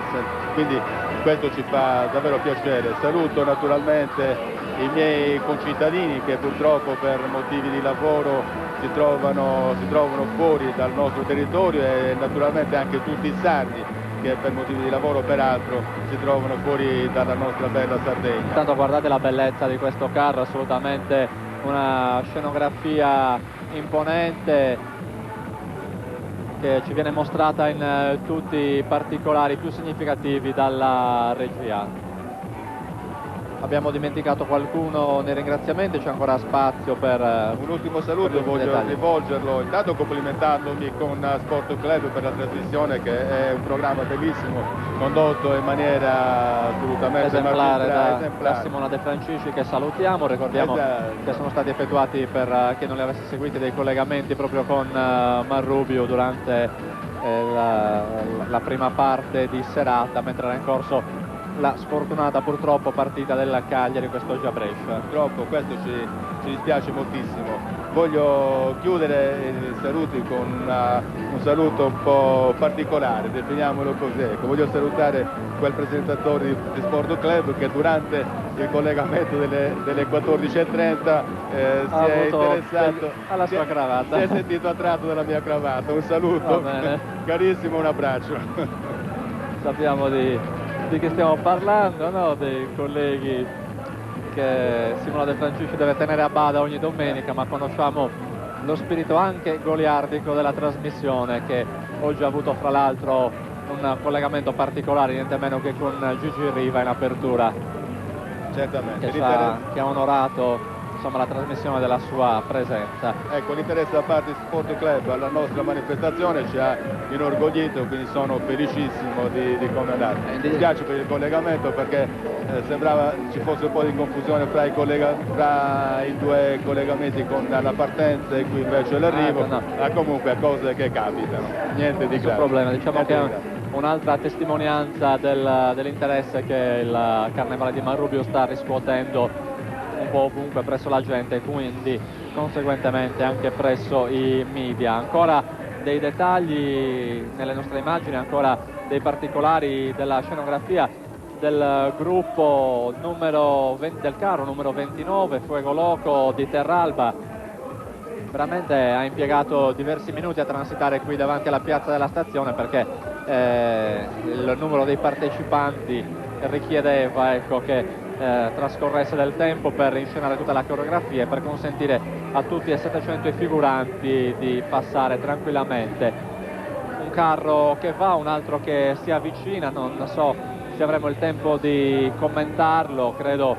quindi questo ci fa davvero piacere. Saluto naturalmente i miei concittadini che purtroppo per motivi di lavoro si trovano fuori dal nostro territorio e naturalmente anche tutti i sardi che per motivi di lavoro peraltro si trovano fuori dalla nostra bella Sardegna. Intanto guardate la bellezza di questo carro, assolutamente una scenografia imponente. che ci viene mostrata in tutti i particolari più significativi dalla regia. Abbiamo dimenticato qualcuno nei ringraziamenti, c'è ancora spazio per un ultimo saluto, voglio rivolgerlo intanto complimentandomi con Sport Club per la trasmissione, che è un programma bellissimo, condotto in maniera assolutamente esemplare da Simona De Francisci, che salutiamo. Ricordiamo che sono stati effettuati, per chi non li avesse seguiti, dei collegamenti proprio con Marrubio durante la prima parte di serata, mentre era in corso la sfortunata purtroppo partita della Cagliari, quest'oggi a Brescia. Purtroppo questo ci dispiace moltissimo. Voglio chiudere i saluti con un saluto un po' particolare, definiamolo così. Voglio salutare quel presentatore di Sport Club che durante il collegamento delle 14:30 si è interessato alla sua cravatta. Si è sentito attratto dalla mia cravatta. Un saluto carissimo, un abbraccio. Sappiamo di che stiamo parlando, no? Dei colleghi che Simona De Francisci deve tenere a bada ogni domenica, ma conosciamo lo spirito anche goliardico della trasmissione, che oggi ha avuto fra l'altro un collegamento particolare, niente meno che con Gigi Riva in apertura. Certamente. Che ha onorato, insomma, la trasmissione della sua presenza. Ecco, l'interesse da parte di Sport Club alla nostra manifestazione ci ha inorgoglito, quindi sono felicissimo di come è andata. Mi dispiace per il collegamento, perché sembrava ci fosse un po' di confusione fra i due collegamenti con la partenza e qui invece l'arrivo, ma comunque cose che capitano, niente di grave. Problema, diciamo che è un'altra testimonianza dell'interesse che il Carnevale di Marrubio sta riscuotendo un po' ovunque presso la gente, e quindi conseguentemente anche presso i media. Ancora dei dettagli nelle nostre immagini, ancora dei particolari della scenografia del gruppo del carro numero 29, Fuego Loco di Terralba. Veramente ha impiegato diversi minuti a transitare qui davanti alla piazza della stazione, perché il numero dei partecipanti richiedeva, ecco, che trascorresse del tempo per inscenare tutta la coreografia e per consentire a tutti e 700 i figuranti di passare tranquillamente. Un carro che va, un altro che si avvicina, non so se avremo il tempo di commentarlo, credo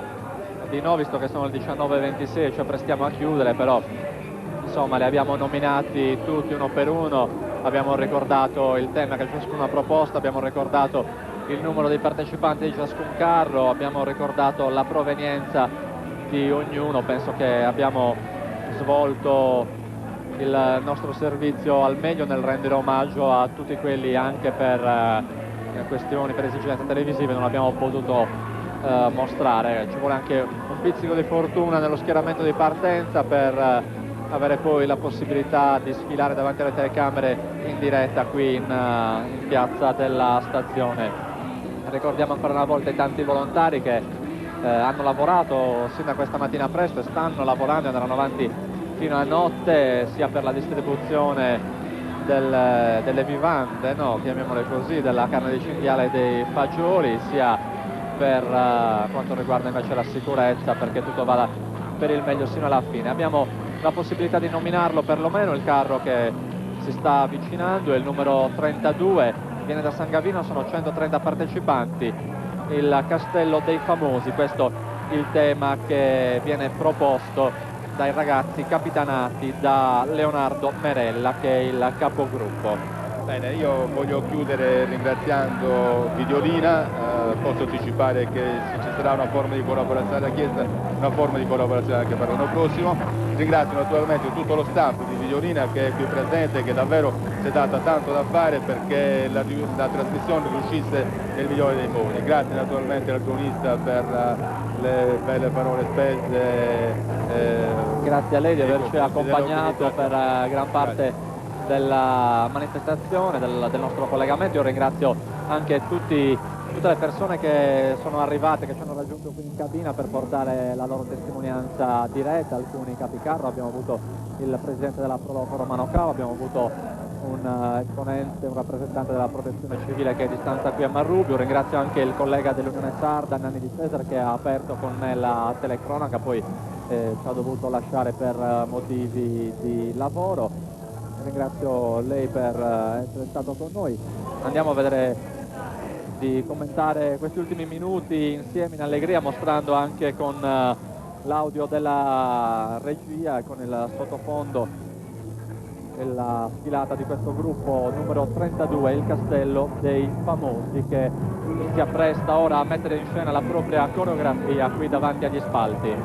di no, visto che sono le 19:26, ci apprestiamo a chiudere, però insomma li abbiamo nominati tutti uno per uno, abbiamo ricordato il tema che ciascuno ha proposto, abbiamo ricordato il numero dei partecipanti di ciascun carro, abbiamo ricordato la provenienza di ognuno. Penso che abbiamo svolto il nostro servizio al meglio nel rendere omaggio a tutti quelli, anche per questioni, per esigenze televisive non abbiamo potuto mostrare. Ci vuole anche un pizzico di fortuna nello schieramento di partenza per avere poi la possibilità di sfilare davanti alle telecamere in diretta qui in piazza della stazione. Ricordiamo ancora una volta i tanti volontari che hanno lavorato sin da questa mattina presto e stanno lavorando e andranno avanti fino a notte, sia per la distribuzione delle vivande, no, chiamiamole così, della carne di cinghiale e dei fagioli, sia per quanto riguarda invece la sicurezza, perché tutto vada per il meglio sino alla fine. Abbiamo la possibilità di nominarlo perlomeno, il carro che si sta avvicinando è il numero 32, viene da San Gavino, sono 130 partecipanti, il Castello dei Famosi, questo il tema che viene proposto dai ragazzi capitanati da Leonardo Merella, che è il capogruppo. Bene, io voglio chiudere ringraziando Videolina, posso anticipare che ci sarà una forma di collaborazione alla Chiesa, una forma di collaborazione anche per l'anno prossimo. Ringrazio naturalmente tutto lo staff di Videolina che è qui presente, che davvero si è data tanto da fare perché la trasmissione riuscisse nel migliore dei modi. Grazie naturalmente al cronista per le belle parole spese. Grazie a lei di averci accompagnato per gran parte della manifestazione, del nostro collegamento. Io ringrazio anche tutte le persone che sono arrivate, che ci hanno raggiunto qui in cabina per portare la loro testimonianza diretta, alcuni capicarro. Abbiamo avuto il presidente della Proloco Romano Cao, abbiamo avuto un esponente, un rappresentante della protezione civile che è di stanza qui a Marrubio. Ringrazio anche il collega dell'Unione Sarda, Nanni Di Cesare, che ha aperto con me la telecronaca, poi ci ha dovuto lasciare per motivi di lavoro. ringrazio lei per essere stato con noi. Andiamo a vedere, di commentare questi ultimi minuti insieme in allegria, mostrando anche con l'audio della regia, con il sottofondo la sfilata di questo gruppo numero 32, il Castello dei Famosi, che si appresta ora a mettere in scena la propria coreografia qui davanti agli spalti.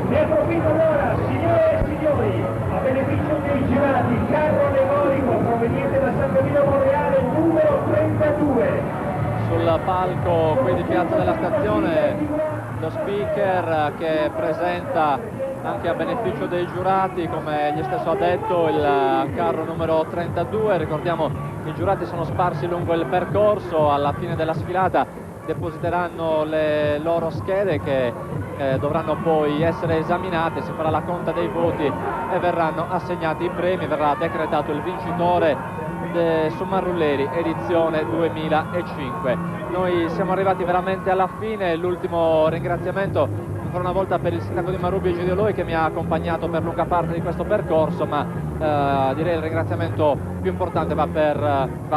Ne approfitto allora, signore e signori, a beneficio dei giurati, carro allegorico proveniente da San Camillo Monreale numero 32. Sul palco qui di Piazza della Stazione lo speaker che presenta anche a beneficio dei giurati, come egli stesso ha detto, il carro numero 32. Ricordiamo, i giurati sono sparsi lungo il percorso, alla fine della sfilata depositeranno le loro schede che dovranno poi essere esaminate, si farà la conta dei voti e verranno assegnati i premi, verrà decretato il vincitore su Marrulleri edizione 2005. Noi siamo arrivati veramente alla fine. L'ultimo ringraziamento ancora una volta per il sindaco di Marrubbio Egidio Loi, che mi ha accompagnato per lunga parte di questo percorso, ma direi il ringraziamento più importante va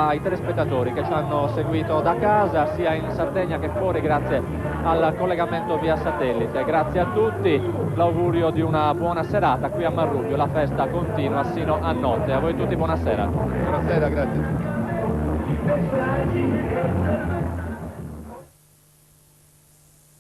ai telespettatori che ci hanno seguito da casa, sia in Sardegna che fuori, grazie al collegamento via satellite. Grazie a tutti, l'augurio di una buona serata qui a Marrubbio. La festa continua sino a notte. A voi tutti buonasera. Buonasera, grazie.